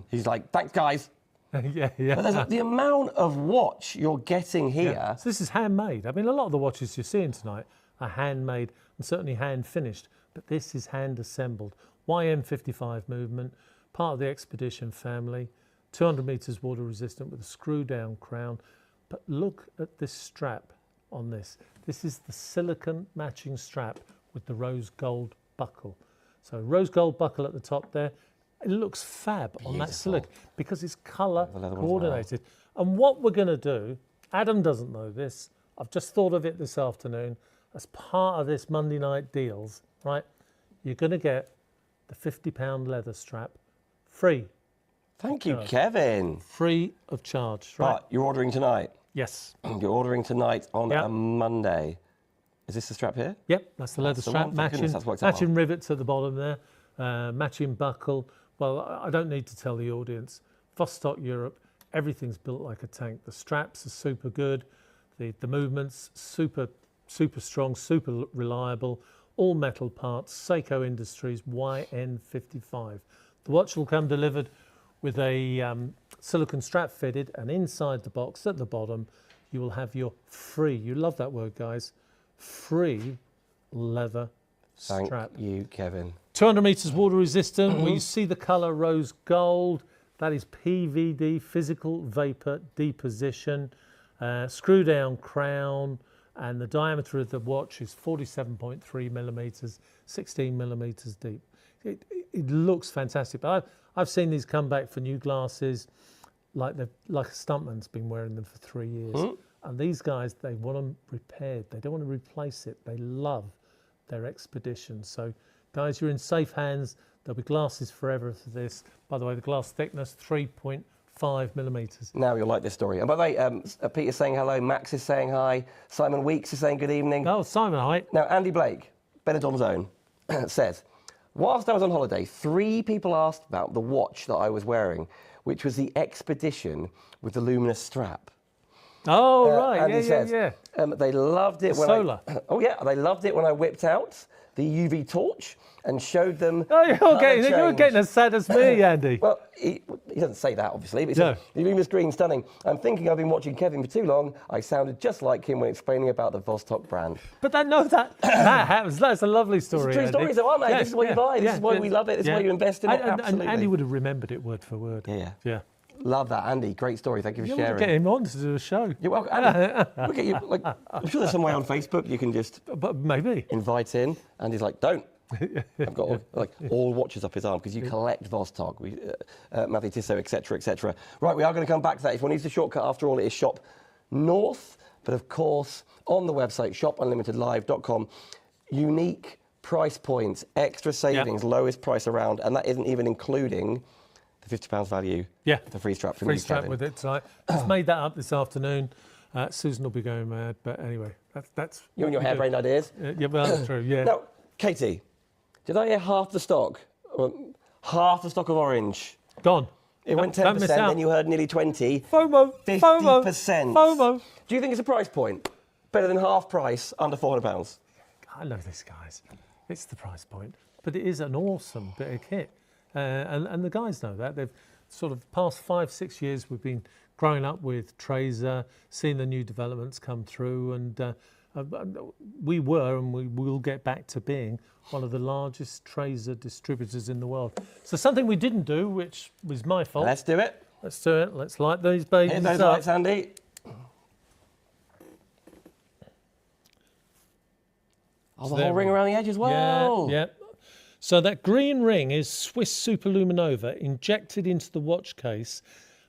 He's like, thanks, guys. yeah. But there's the amount of watch you're getting here. Yeah. So this is handmade. I mean, a lot of the watches you're seeing tonight are handmade and certainly hand finished, but this is hand assembled. YM55 movement, part of the Expedition family, 200 meters water resistant with a screw down crown. But look at this strap on this. This is the silicon matching strap with the rose gold buckle. So rose gold buckle at the top there. It looks fab on that silicon because it's colour coordinated. And what we're going to do, Adam doesn't know this, I've just thought of it this afternoon, as part of this Monday night deals, right? You're going to get the £50 leather strap free. Thank you, Kevin. Free of charge, right? But you're ordering tonight. Yes. You're ordering tonight on a Monday. Is this the strap here? Yep, that's the leather strap. Matching rivets at the bottom there, matching buckle. Well, I don't need to tell the audience. Vostok-Europe, everything's built like a tank. The straps are super good. The movements, super strong, super reliable. All metal parts, Seiko Industries YN55. The watch will come delivered with a silicone strap fitted, and inside the box at the bottom, you will have your free, you love that word, guys, free leather strap. Thank you, Kevin. 200 meters water resistant. We see the color rose gold. That is PVD, physical vapor deposition. Screw down crown, and the diameter of the watch is 47.3 millimeters, 16 millimeters deep. It looks fantastic. But I've seen these come back for new glasses, like a stuntman's been wearing them for 3 years. And these guys, they want them repaired. They don't want to replace it. They love their Expedition. So, guys, you're in safe hands. There'll be glasses forever for this. By the way, the glass thickness, 3.5 millimeters. Now you'll like this story. And by the way, Peter's saying hello, Max is saying hi, Simon Weeks is saying good evening. Oh, Simon, hi. Now, Andy Blake, Benidorm's own, says, whilst I was on holiday, 3 people asked about the watch that I was wearing, which was the Expedition with the luminous strap. Oh, right. Andy Yeah, says. yeah. They loved it when solar. Oh yeah, they loved it when I whipped out the UV torch and showed them. Oh, you're getting as sad as me, Andy. Well, he doesn't say that, obviously, but he No. says, the luminous green, stunning. I'm thinking I've been watching Kevin for too long. I sounded just like him when explaining about the Vostok brand. But that happens. That's a lovely story, It's true Andy. stories, though, aren't they? Yeah, This is why you buy. This is why we love it. This is why you invest in it. And Absolutely. Andy would have remembered it word for word. Yeah. Love that, Andy. Great story. Thank you for sharing. Get him on to do a show. You're welcome. Andy, look at you. Like, I'm sure there's some way on Facebook you can just But maybe. invite in. Andy's like, don't. I've got all watches up his arm because you collect Vostok, Mathey, Tissot, etc., etc. Right, we are going to come back to that. If one needs a shortcut, after all, it is Shop North. But of course, on the website, shopunlimitedlive.com, unique price points, extra savings, lowest price around, and that isn't even including the £50 value. Yeah, the free strap from free you, strap Kevin. with it tonight. Just made that up this afternoon. Susan will be going mad, but anyway, that's You and your harebrained ideas. yeah, well, that's true. Yeah. Now, Katie, did I hear half the stock? Half the stock of orange. Gone. It went Don't miss 10%, out. then you heard nearly 20. FOMO. 50%. FOMO. Do you think it's a price point? Better than half price, under £400? I know this, guys. It's the price point, but it is an awesome bit of kit, and the guys know that. They've sort of past 5-6 years we've been growing up with Traser, seeing the new developments come through, and we were and we will get back to being one of the largest Traser distributors in the world. So something we didn't do, which was my fault. Let's do it. Let's do it. Let's light these babies Hit those up. lights, Andy. Oh, the whole ring around the edge as well. Yeah. So that green ring is Swiss Superluminova injected into the watch case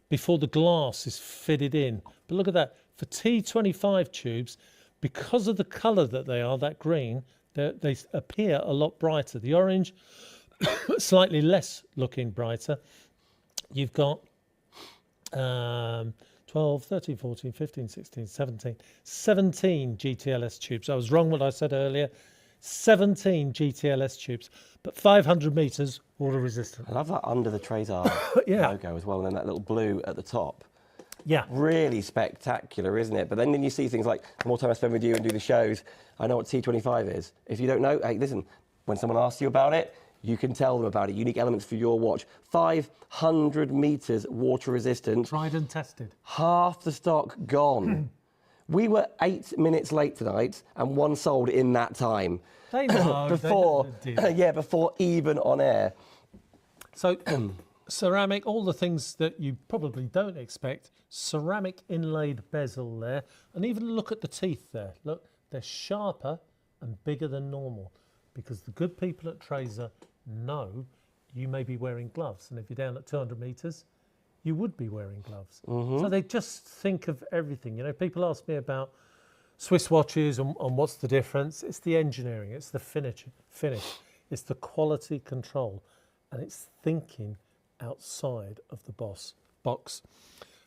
before the glass is fitted in. But look at that. For T25 tubes, because of the colour that they are, that green, they appear a lot brighter. The orange, slightly less looking brighter. You've got 12, 13, 14, 15, 16, 17 GTLS tubes. I was wrong what I said earlier. 17 GTLS tubes, but 500 metres water resistant. I love that under the Traser logo as well, and then that little blue at the top. Yeah. Really spectacular, isn't it? But then you see things like, the more time I spend with you and do the shows, I know what T25 is. If you don't know, hey, listen, when someone asks you about it, you can tell them about it. Unique elements for your watch. 500 metres water resistant. Tried and tested. Half the stock gone. We were 8 minutes late tonight and one sold in that time. They know. Before, they before even on air. So, ceramic, all the things that you probably don't expect. Ceramic inlaid bezel there. And even look at the teeth there. Look, they're sharper and bigger than normal because the good people at Traser know you may be wearing gloves. And if you're down at 200 metres, you would be wearing gloves. So they just think of everything. You know, people ask me about Swiss watches and what's the difference. It's the engineering, it's the finish, it's the quality control, and it's thinking outside of the box.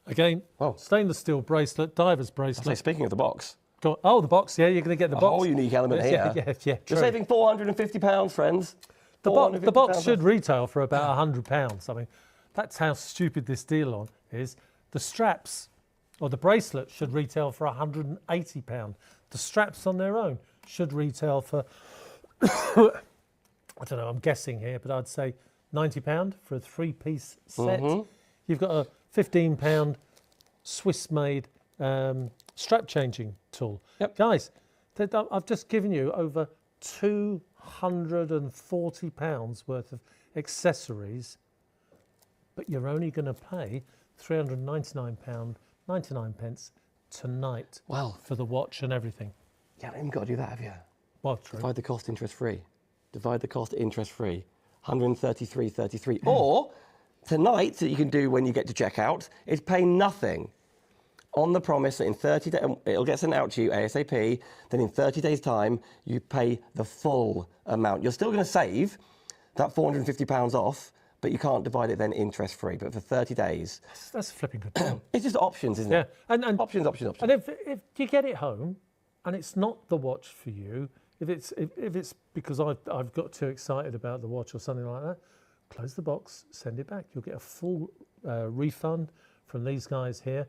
Again, stainless steel bracelet, diver's bracelet. Speaking of the box. Oh, the box, yeah, you're going to get the box. A whole unique element here. Yeah, You're true. saving £450, friends. The box should retail for about £100. I mean, that's how stupid this deal is. The straps or the bracelet should retail for £180. The straps on their own should retail for, I don't know, I'm guessing here, but I'd say £90 for a 3-piece set. You've got a £15 Swiss-made strap changing tool. Guys, I've just given you over £240 worth of accessories, but you're only going to pay £399.99 tonight for the watch and everything. You haven't even got to do that, have you? Well, true. Divide the cost interest-free. Divide the cost interest-free. 133.33. Or tonight, that you can do when you get to checkout, is pay nothing on the promise that in 30 days, it'll get sent out to you ASAP, then in 30 days' time, you pay the full amount. You're still going to save that £450 off, but you can't divide it then interest-free. But for 30 days... That's a flipping good deal. It's just options, isn't it? And options. And if you get it home and it's not the watch for you, if it's because I've got too excited about the watch or something like that, close the box, send it back. You'll get a full refund from these guys here.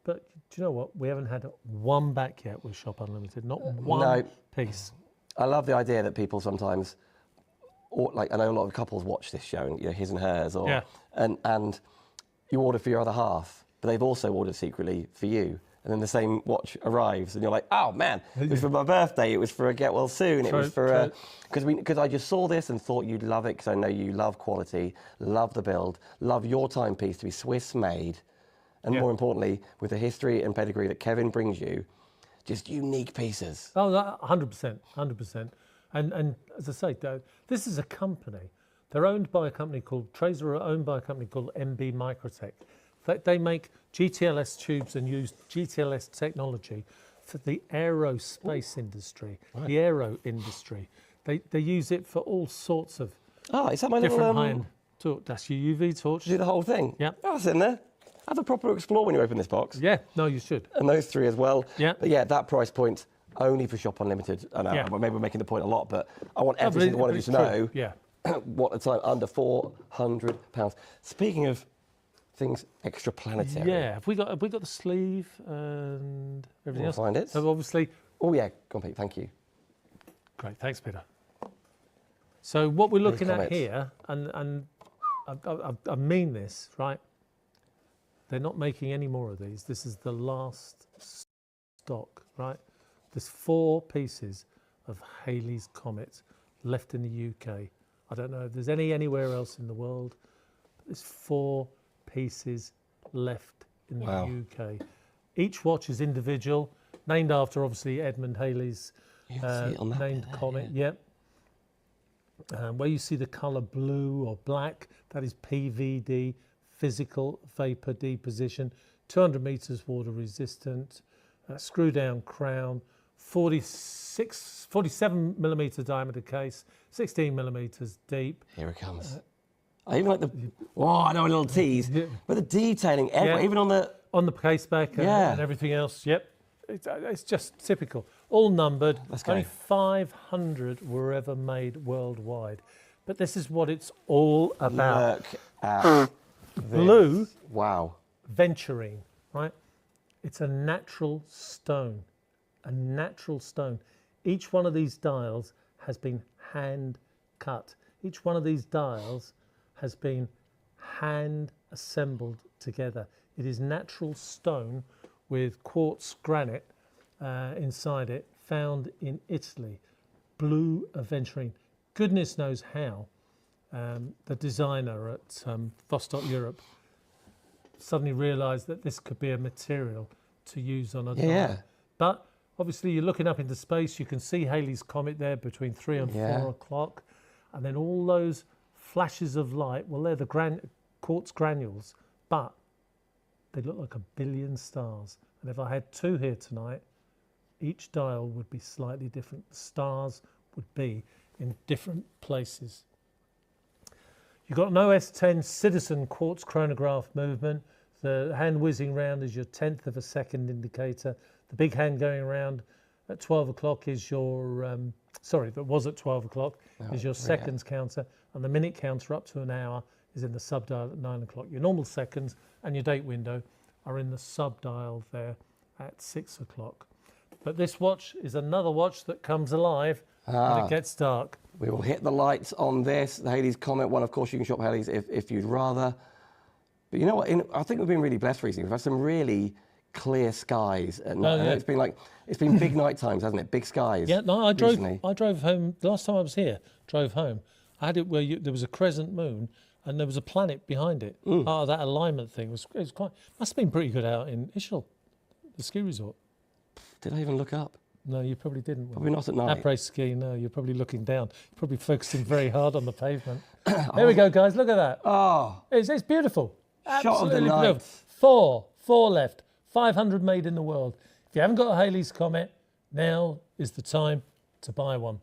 But do you know what? We haven't had one back yet with Shop Unlimited. Not one piece. I love the idea that people sometimes, or like I know a lot of couples watch this show, and, you know, his and hers, or and you order for your other half, but they've also ordered secretly for you. And then the same watch arrives, and you're like, "Oh man, it was for my birthday. It was for a get well soon. It was for because I just saw this and thought you'd love it because I know you love quality, love the build, love your timepiece to be Swiss made, and more importantly, with the history and pedigree that Kevin brings you, just unique pieces." Oh, 100%, 100%. And as I say, this is a company. They're owned by a company called Traser, are owned by a company called MB Microtech. They make GTLS tubes and use GTLS technology for the aerospace industry, the aero industry. They use it for all sorts of is that my different little high-end torch. That's your UV torch. do the whole thing? Yeah. Oh, that's in there. Have a proper explore when you open this box. Yeah, no, you should. And those three as well. Yeah. But yeah, that price point only for Shop Unlimited. I know, maybe we're making the point a lot, but I want every single one of you to know what a time under £400. Speaking of things extraplanetary. Yeah, have we got the sleeve and everything else? Find it. So obviously. Oh yeah, complete. Thank you. Great, thanks, Peter. So what we're looking at here, and I mean this, right? They're not making any more of these. This is the last stock, right? There's 4 pieces of Halley's Comet left in the UK. I don't know if there's anywhere else in the world. There's 4 pieces left in the UK. Each watch is individual, named after obviously Edmund Halley's named comet. Yep. Where you see the colour blue or black, that is PVD, physical vapor deposition. 200 meters water resistant, screw down crown, 47 millimeter diameter case, 16 millimeters deep. Here it comes. I even like the. Oh, I know a little tease, but the detailing, even on the case back and everything else. Yep, it's just typical. All numbered. Only 500 were ever made worldwide, but this is what it's all about. Look at blue. Wow. Venturine, right? It's a natural stone. A natural stone. Each one of these dials has been hand cut. Each one of these dials has been hand assembled together. It is natural stone with quartz granite inside it, found in Italy. Blue aventurine. Goodness knows how the designer at Vostok-Europe suddenly realised that this could be a material to use on a dial. But obviously you're looking up into space, you can see Halley's Comet there between 3 and 4 o'clock, and then all those flashes of light, well, they're the quartz granules, but they look like a billion stars. And if I had 2 here tonight, each dial would be slightly different. The stars would be in different places. You've got an OS10 Citizen quartz chronograph movement. The hand whizzing round is your 1/10 of a second indicator. The big hand going around at 12 o'clock is your, that was at 12 o'clock, is your seconds counter. And the minute counter up to an hour is in the sub-dial at 9 o'clock. Your normal seconds and your date window are in the sub-dial there at 6 o'clock. But this watch is another watch that comes alive when it gets dark. We will hit the lights on this, the Halley's Comet one. Of course, you can shop Halley's if you'd rather. But you know what? I think we've been really blessed recently. We've had some really clear skies at night. It's been big night times, hasn't it? Big skies. Yeah, no, I drove home. The last time I was here, drove home. I had it where there was a crescent moon and there was a planet behind it. That alignment thing was quite. Must have been pretty good out in Ischl, the ski resort. Did I even look up? No, you probably didn't. Probably not at night. Après ski, no, you're probably looking down. You're probably focusing very hard on the pavement. There we go, guys. Look at that. Oh, it's beautiful. Shot of the night. Four left. 500 made in the world. If you haven't got a Halley's Comet, now is the time to buy one.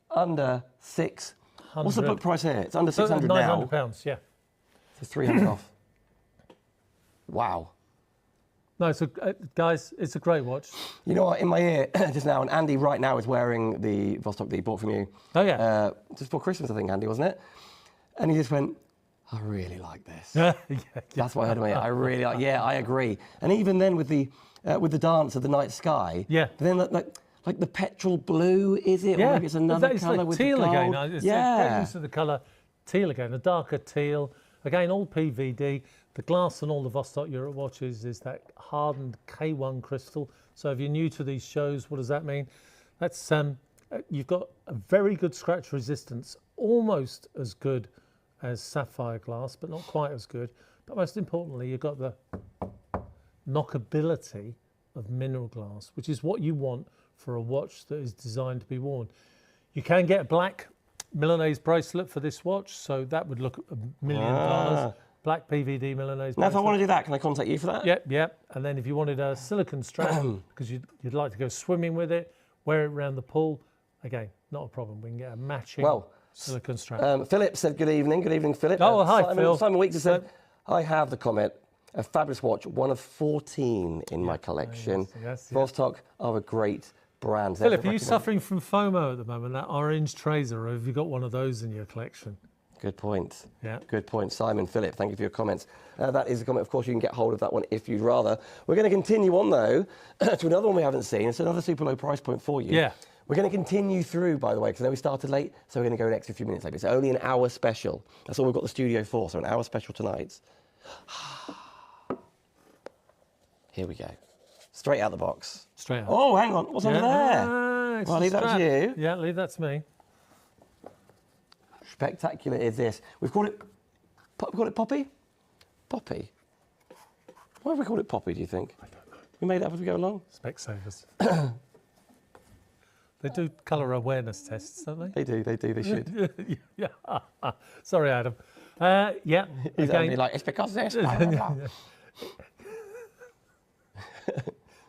Under 600. What's the book price here? It's under 600 now. £900, yeah. It's 300 off. Wow. No, so guys, it's a great watch. You know what? In my ear just now, and Andy right now is wearing the Vostok that he bought from you. Oh yeah. Just before Christmas, I think, Andy, wasn't it? And he just went, I really like this. Yeah, That's what I heard of it. I really like. Yeah, I agree. And even then with the dance of the night sky. Yeah. But then like the petrol blue, is it? Yeah, Or maybe it's another it's colour like with teal the gold. again. It's a Yeah. great use of the colour teal again, a darker teal. Again, all PVD. The glass on all the Vostok-Europe watches is that hardened K1 crystal. So if you're new to these shows, what does that mean? That's you've got a very good scratch resistance, almost as good as sapphire glass, but not quite as good. But most importantly, you've got the knockability of mineral glass, which is what you want for a watch that is designed to be worn. You can get a black Milanese bracelet for this watch, so that would look $1 million. Black PVD Milanese bracelet. Now, if I want to do that, can I contact you for that? Yep. And then if you wanted a silicone strap, because you'd like to go swimming with it, wear it around the pool, again, not a problem. We can get a matching silicone strap. Philip said good evening. Good evening, Philip. Oh, hi, Phil. Simon Weeks has said, I have the comment. A fabulous watch, one of 14 in my collection. Yes. Vostok are a great brand. Philip, are you suffering from FOMO at the moment, that orange Traser, or have you got one of those in your collection? Good point. Yeah. Good point. Simon, Philip, thank you for your comments. That is a comment. Of course, you can get hold of that one if you'd rather. We're going to continue on, though, to another one we haven't seen. It's another super low price point for you. Yeah. We're going to continue through, by the way, because I know we started late, so we're going to go an extra few minutes late. It's only an hour special. That's all we've got the studio for, so an hour special tonight. Here we go. Straight out the box. Straight out. Oh, hang on. What's under there? Well, I'll leave that to you. Yeah, leave that to me. Spectacular is this. We've called it Poppy? Poppy? Why have we called it Poppy, do you think? I don't know. We made it up as we go along? Specsavers. They do colour awareness tests, don't they? They do, they should. Yeah. Sorry, Adam. Yeah. He's again, only like, it's because this. Blah, blah,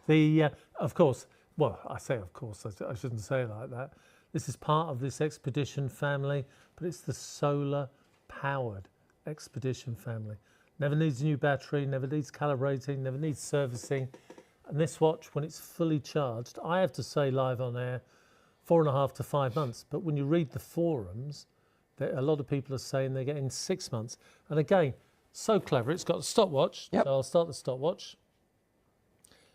blah. Of course, well, I say of course, I shouldn't say it like that. This is part of this Expedition family, but it's the solar-powered Expedition family. Never needs a new battery, never needs calibrating, never needs servicing. And this watch, when it's fully charged, I have to say live on air, 4.5 to 5 months. But when you read the forums, a lot of people are saying they're getting 6 months. And again, so clever. It's got a stopwatch. Yep. So I'll start the stopwatch.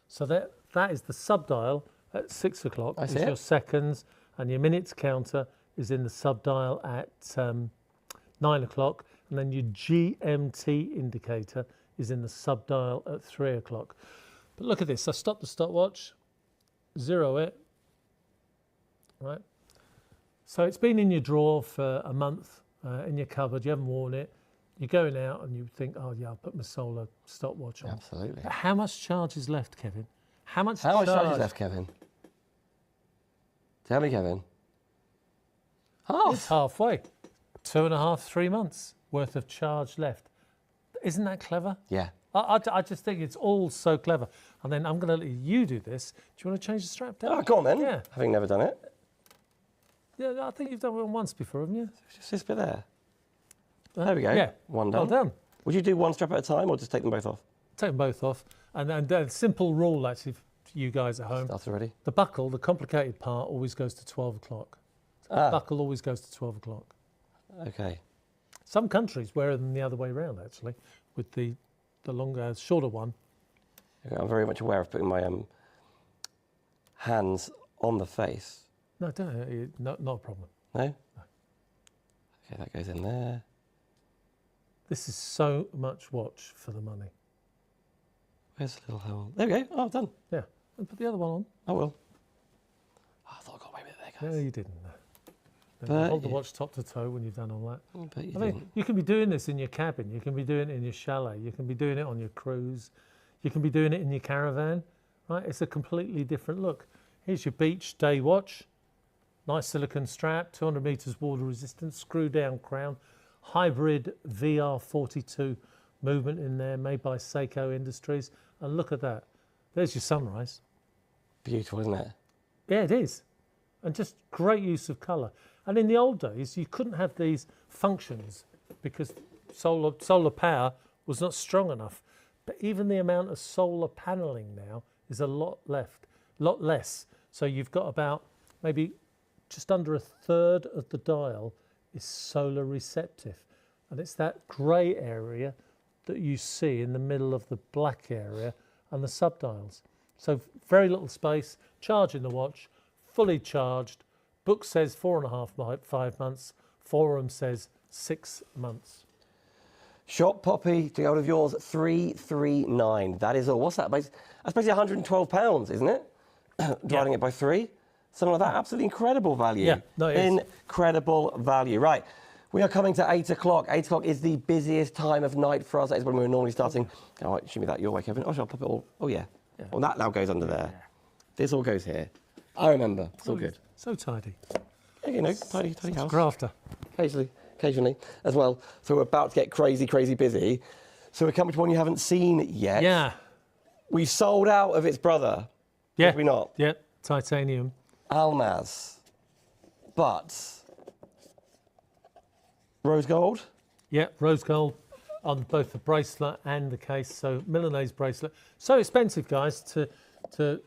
So that is the sub-dial at 6 o'clock. I see your it. seconds, and your minutes counter is in the sub-dial at 9 o'clock. And then your GMT indicator is in the sub-dial at 3 o'clock. But look at this. I stop the stopwatch, zero it, right? So it's been in your drawer for a month, in your cupboard. You haven't worn it. You're going out and you think, oh yeah, I'll put my solar stopwatch on. Absolutely. But how much charge is left, Kevin? How much charge is left, Kevin? Tell me, Kevin. It's halfway. 2.5, 3 months worth of charge left. Isn't that clever? Yeah. I just think it's all so clever. And then I'm going to let you do this. Do you want to change the strap down? Oh, go on then. Yeah. Having never done it. Yeah, I think you've done one once before, haven't you? Just this bit there. There we go. Yeah. One done. Well done. Would you do one strap at a time or just take them both off? Take them both off. And a simple rule, actually, for you guys at home. Started already? The buckle, the complicated part, always goes to 12 o'clock. The buckle always goes to 12 o'clock. Okay. Some countries wear them the other way around, actually, with the longer, shorter one. I'm very much aware of putting my hands on the face. No, don't. Not a problem. No? Okay, that goes in there. This is so much watch for the money. Where's the little hole? There we go. Oh, done. Yeah. And put the other one on. I will. Oh, I thought I got away with it there, guys. No, you didn't. But hold the watch top to toe when you've done all that. But you I mean, didn't. you can be doing this in your cabin. You can be doing it in your chalet. You can be doing it on your cruise. You can be doing it in your caravan, right? It's a completely different look. Here's your beach day watch. Nice silicone strap, 200 meters water resistance, screw down crown, hybrid VR42 movement in there, made by Seiko Industries. And look at that. There's your sunrise. Beautiful, isn't it? Yeah, it is. And just great use of colour. And in the old days, you couldn't have these functions because solar power was not strong enough. But even the amount of solar panelling now is a lot less. So you've got about maybe just under a third of the dial is solar receptive. And it's that grey area that you see in the middle of the black area and the subdials. So very little space, charging the watch, fully charged. Book says 4.5, 5 months. Forum says 6 months. Shop Poppy, to get hold of yours, 339. That is all. What's that? That's basically £112, isn't it? Dividing it by 3. Something like that. Absolutely incredible value. Yeah, no, it is. Incredible value. Right. We are coming to 8 o'clock. 8 o'clock is the busiest time of night for us. That is when we're normally starting. Oh, show me that your way, Kevin. Oh, shall I pop it all? Oh, yeah. Well, that now goes under there. This all goes here. I remember. It's all good. So tidy. Yeah, you know, tidy house. Grafter. Occasionally as well. So we're about to get crazy busy. So we're coming to one you haven't seen yet. Yeah. We sold out of its brother. Yeah. Did we not? Yeah. Titanium. Almaz. But rose gold? Yeah, rose gold on both the bracelet and the case. So Milanese bracelet. So expensive, guys, to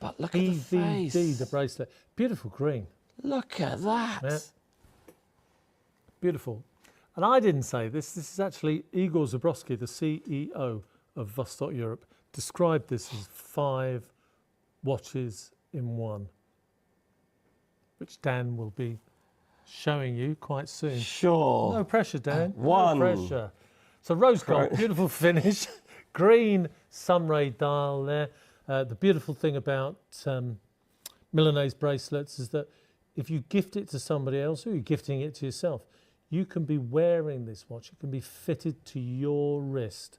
But look at the EVD face. the bracelet. Beautiful green. Look at that. Yeah. Beautiful. And I didn't say this. This is actually Igor Zabrowski, the CEO of Vostok-Europe, described this as 5 watches in one, which Dan will be showing you quite soon. Sure. No pressure, Dan. One. No pressure. So rose gold, beautiful finish. Green sunray dial there. The beautiful thing about Milanese bracelets is that if you gift it to somebody else or you're gifting it to yourself, you can be wearing this watch. It can be fitted to your wrist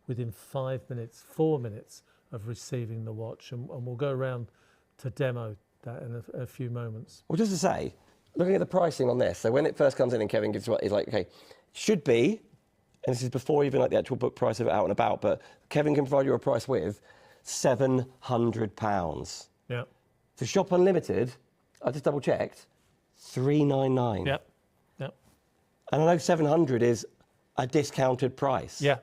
within 5 minutes, 4 minutes of receiving the watch. And we'll go around to demo that in a few moments. Well, just to say, looking at the pricing on this, so when it first comes in and Kevin gives what he's like, okay, should be, and this is before even like the actual book price of it out and about, but Kevin can provide you a price with £700. Yeah. To Shop Unlimited, I just double checked, £399. Yep. Yep. And I know 700 is a discounted price. Yeah.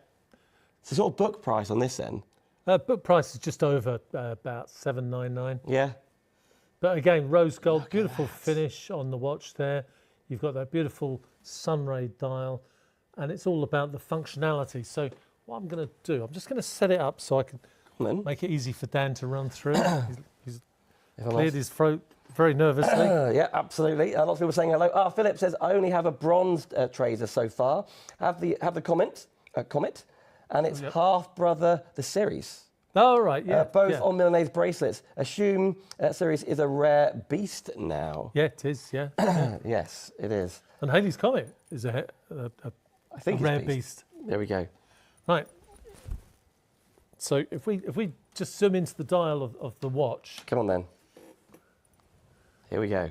It's a sort of book price on this then. Book price is just over about $799. Yeah. But again, rose gold, beautiful finish on the watch there. You've got that beautiful sunray dial, and it's all about the functionality. So what I'm going to do, I'm just going to set it up so I can make it easy for Dan to run through. He's cleared his throat very nervously. Yeah, absolutely. Lots of people saying hello. Philip says, I only have a bronzed Traser so far. Have the Comet, and it's half brother the series. Oh, right, yeah. Both on Milanese bracelets. Assume series is a rare beast now. Yeah, it is, yeah. Yes, it is. And Halley's Comet is a I think rare it's beast. There we go. Right. So if we just zoom into the dial of the watch. Come on then. Here we go.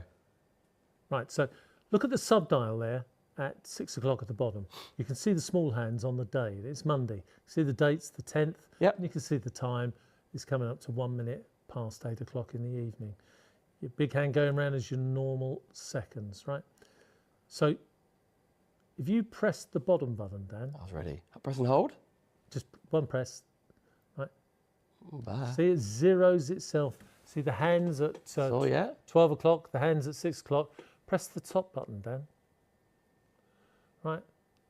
Right, so look at the subdial there at 6 o'clock at the bottom. You can see the small hands on the day. It's Monday. See the dates, the 10th. Yep. And you can see the time is coming up to 1 minute past 8 o'clock in the evening. Your big hand going around is your normal seconds, right? So if you press the bottom button, Dan. I was ready. Press and hold. Just one press, right? Bye. See, it zeroes itself. See the hands at 12 o'clock, the hands at 6 o'clock. Press the top button, Dan. Right?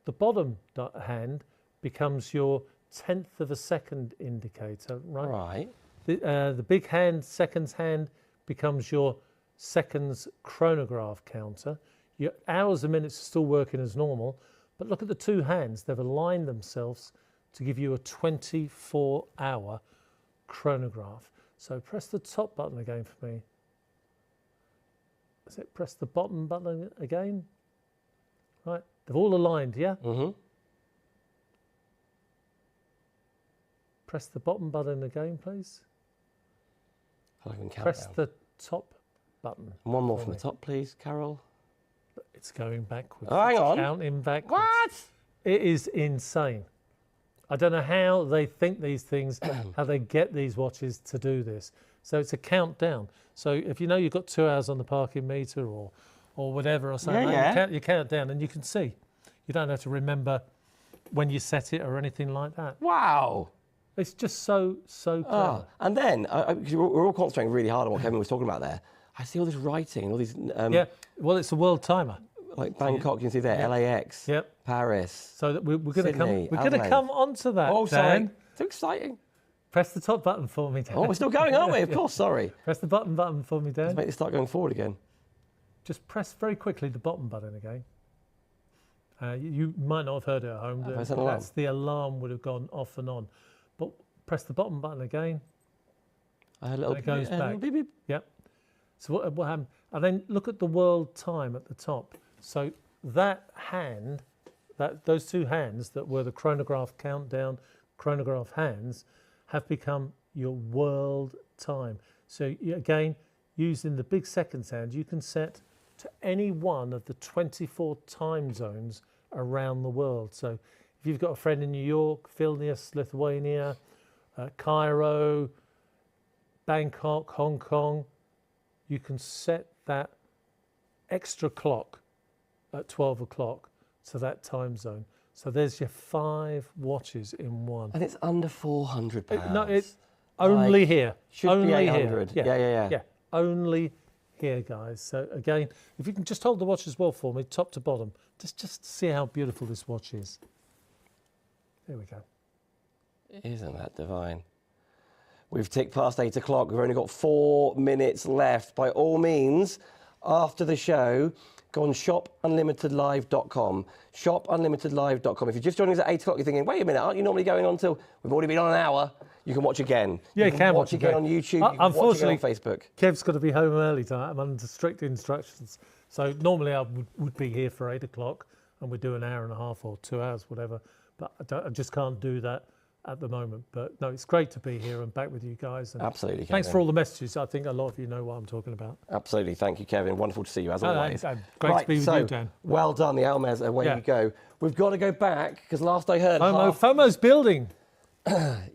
The bottom hand becomes your 1/10 of a second indicator, right? Right. The big hand, seconds hand, becomes your seconds chronograph counter. Your hours and minutes are still working as normal, but look at the two hands. They've aligned themselves to give you a 24-hour chronograph. So press the top button again for me. Is it press the bottom button again? Right, they've all aligned, yeah? Mm-hmm. Press the bottom button again, please. Press the top button. One more from the top, please, Carol. It's going backwards. Oh, hang on. Counting backwards. What? It is insane. I don't know how they think these things, how they get these watches to do this. So it's a countdown. So if you know you've got 2 hours on the parking meter or whatever or something, you count down and you can see. You don't have to remember when you set it or anything like that. Wow. It's just so clever. And then, we're all concentrating really hard on what Kevin was talking about there. I see all this writing and all these... yeah, well, it's a world timer. Like Bangkok, you can see there, LAX, Paris. So that we're going to come. Sydney, We're going to Adelaide. come onto that. Oh, sorry. Dan. Too exciting. Press the top button for me, Dan. Oh, we're still going, aren't we? Of course, sorry. Press the button for me, Dan. Let's make this start going forward again. Just press very quickly the bottom button again. You might not have heard it at home. That's an alarm. That's the alarm would have gone off and on. But press the bottom button again. A little, And it goes back. beep, beep. Yep. So what happened? And then look at the world time at the top. So that hand, those two hands that were the chronograph countdown, chronograph hands, have become your world time. So again, using the big seconds hand, you can set to any one of the 24 time zones around the world. So if you've got a friend in New York, Vilnius, Lithuania, Cairo, Bangkok, Hong Kong, you can set that extra clock at 12 o'clock to that time zone. So there's your 5 watches in one. And it's under £400. No, it's only here. Should only be 800. Here. Yeah. Only here, guys. So again, if you can just hold the watch as well for me, top to bottom, just see how beautiful this watch is. There we go. Isn't that divine? We've ticked past 8 o'clock. We've only got 4 minutes left. By all means, after the show, go on shopunlimitedlive.com. Shopunlimitedlive.com. If you're just joining us at 8 o'clock, you're thinking, wait a minute, aren't you normally going on till we've already been on an hour? You can watch again. Yeah, you can watch again on YouTube. You can watch again on Facebook. Kev's got to be home early tonight. I'm under strict instructions. So normally I would be here for 8 o'clock and we'd do an hour and a half or 2 hours, whatever. But I just can't do that at the moment. But no, it's great to be here and back with you guys. And absolutely, Kevin. thanks for all the messages. I think a lot of you know what I'm talking about. Absolutely. Thank you, Kevin. Wonderful to see you, as always. Great to be with you, Dan. Well done, the Almez. Away you go. We've got to go back, because last I heard... FOMO's building.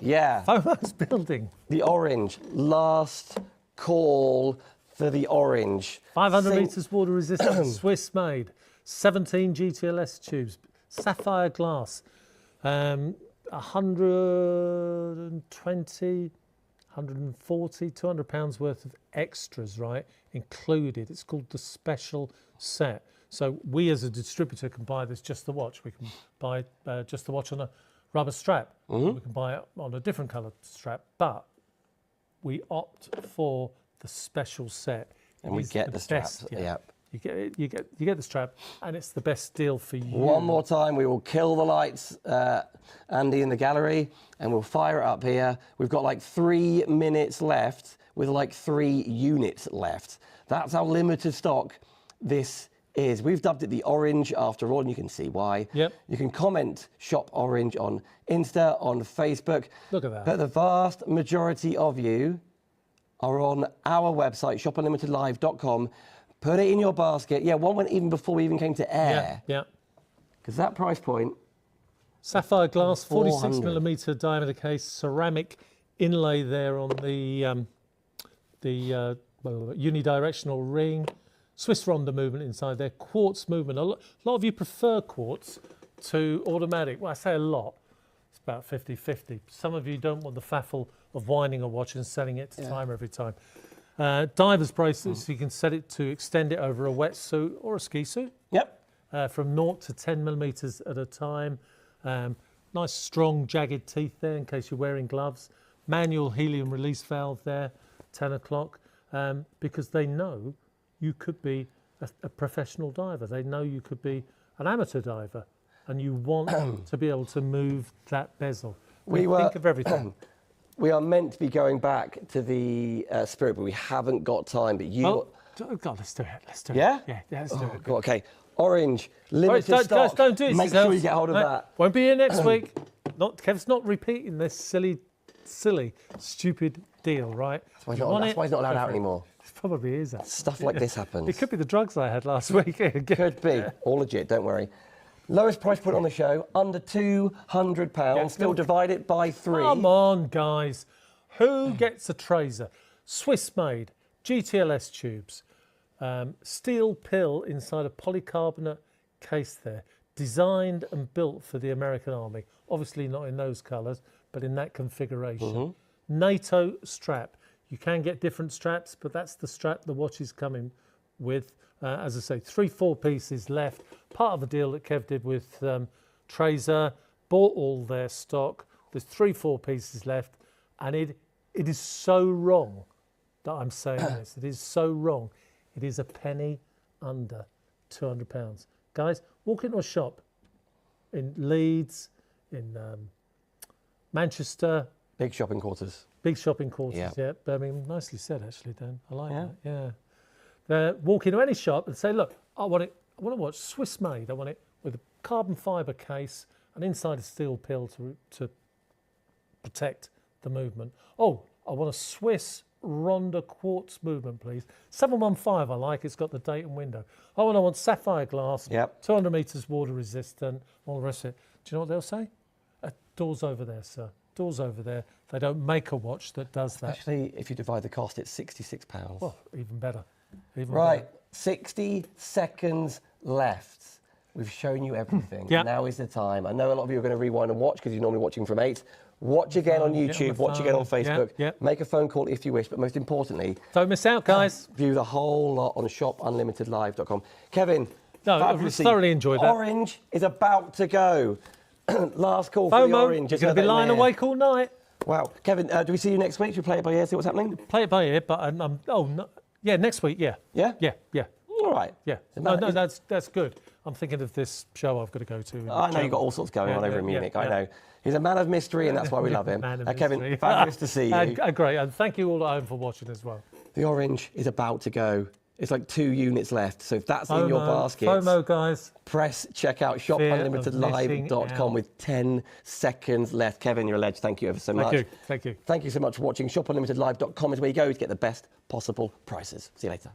Yeah. FOMO's building. The orange. Last call for the orange. 500 metres water resistant, Swiss made. 17 GTLS tubes. Sapphire glass. 120, 140, 200 pounds worth of extras, right, included. It's called the special set. So we as a distributor can buy this just the watch. We can buy just the watch on a rubber strap. We can buy it on a different coloured strap, but we opt for the special set. And we get the straps. Yep. You get the strap, and it's the best deal for you. One more time, we will kill the lights, Andy, in the gallery, and we'll fire it up here. We've got like 3 minutes left with like 3 units left. That's how limited stock this is. We've dubbed it the orange after all, and you can see why. Yep. You can comment Shop Orange on Insta, on Facebook. Look at that. But the vast majority of you are on our website, shopunlimitedlive.com. Put it in your basket. Yeah, one went even before we even came to air. Yeah. Because that price point... Sapphire glass, 46 400. millimetre diameter case, ceramic inlay there on the unidirectional ring, Swiss Ronda movement inside there, quartz movement. A lot of you prefer quartz to automatic. Well, I say a lot. It's about 50-50. Some of you don't want the faffle of winding a watch and setting it to timer every time. Diver's bracelets, so you can set it to extend it over a wetsuit or a ski suit. Yep. From 0 to 10 millimetres at a time. Nice strong jagged teeth there in case you're wearing gloves. Manual helium release valve there, 10 o'clock, because they know you could be a professional diver. They know you could be an amateur diver, and you want to be able to move that bezel. Think of everything. We are meant to be going back to the Spirit, but we haven't got time. But you... Oh, God, let's do it. Let's do it. Yeah? Yeah, let's do it. God, okay. Orange, limited stock. Guys, don't do it. Make sure you get hold of that. Won't be here next week. Kev's not repeating this silly, stupid deal, right? That's why he's not allowed out anymore. It probably is. Stuff like this happens. It could be the drugs I had last week. Could be. All legit, don't worry. Lowest price point on the show, under £200. Still divide it by 3. Come on, guys. Who gets a Traser? Swiss made, GTLS tubes, steel pill inside a polycarbonate case there, designed and built for the American Army. Obviously not in those colours, but in that configuration. NATO strap. You can get different straps, but that's the strap the watch is coming with, as I say, 3-4 pieces left. Part of the deal that Kev did with Traser, bought all their stock. There's 3-4 pieces left, and it is so wrong that I'm saying this. It is so wrong. It is a penny under £200. Guys, walk into a shop in Leeds, in Manchester. Big shopping quarters. Big shopping quarters, Yeah. yeah. Birmingham, nicely said, actually, Dan. I like that, yeah. Walk into any shop and say, look, I want to watch Swiss made. I want it with a carbon fibre case and inside a steel pill to protect the movement. Oh, I want a Swiss Ronda quartz movement, please. 715 I like, it's got the date and window. Oh, and I want sapphire glass, 200 metres water resistant, all the rest of it. Do you know what they'll say? Door's over there, sir. Door's over there. They don't make a watch that does that. Actually, if you divide the cost, it's £66. Well, even better. Right, 60 seconds left. We've shown you everything. Now is the time. I know a lot of you are going to rewind and watch because you're normally watching from 8. Watch again on YouTube, watch again on Facebook. Make a phone call if you wish, but most importantly, don't miss out, guys. View the whole lot on shopunlimitedlive.com. Kevin, I thoroughly enjoyed that. Orange is about to go. Last call for the Orange. You're going to be lying awake all night. Wow. Kevin, do we see you next week? Should we play it by ear, see what's happening? Play it by ear, but next week, yeah. Yeah? Yeah. All right. Yeah. No, that's good. I'm thinking of this show I've got to go to. I know you've got all sorts going on over in Munich. I know. He's a man of mystery, and that's why we love him. Kevin, fabulous to see you. Great, and thank you all at home for watching as well. The Orange is about to go. It's like 2 units left, so if that's in your basket, FOMO, guys. Press checkout shopunlimitedlive.com with 10 seconds left. Kevin, you're a ledge. Thank you ever so much. Thank you. Thank you so much for watching. Shopunlimitedlive.com is where you go to get the best possible prices. See you later.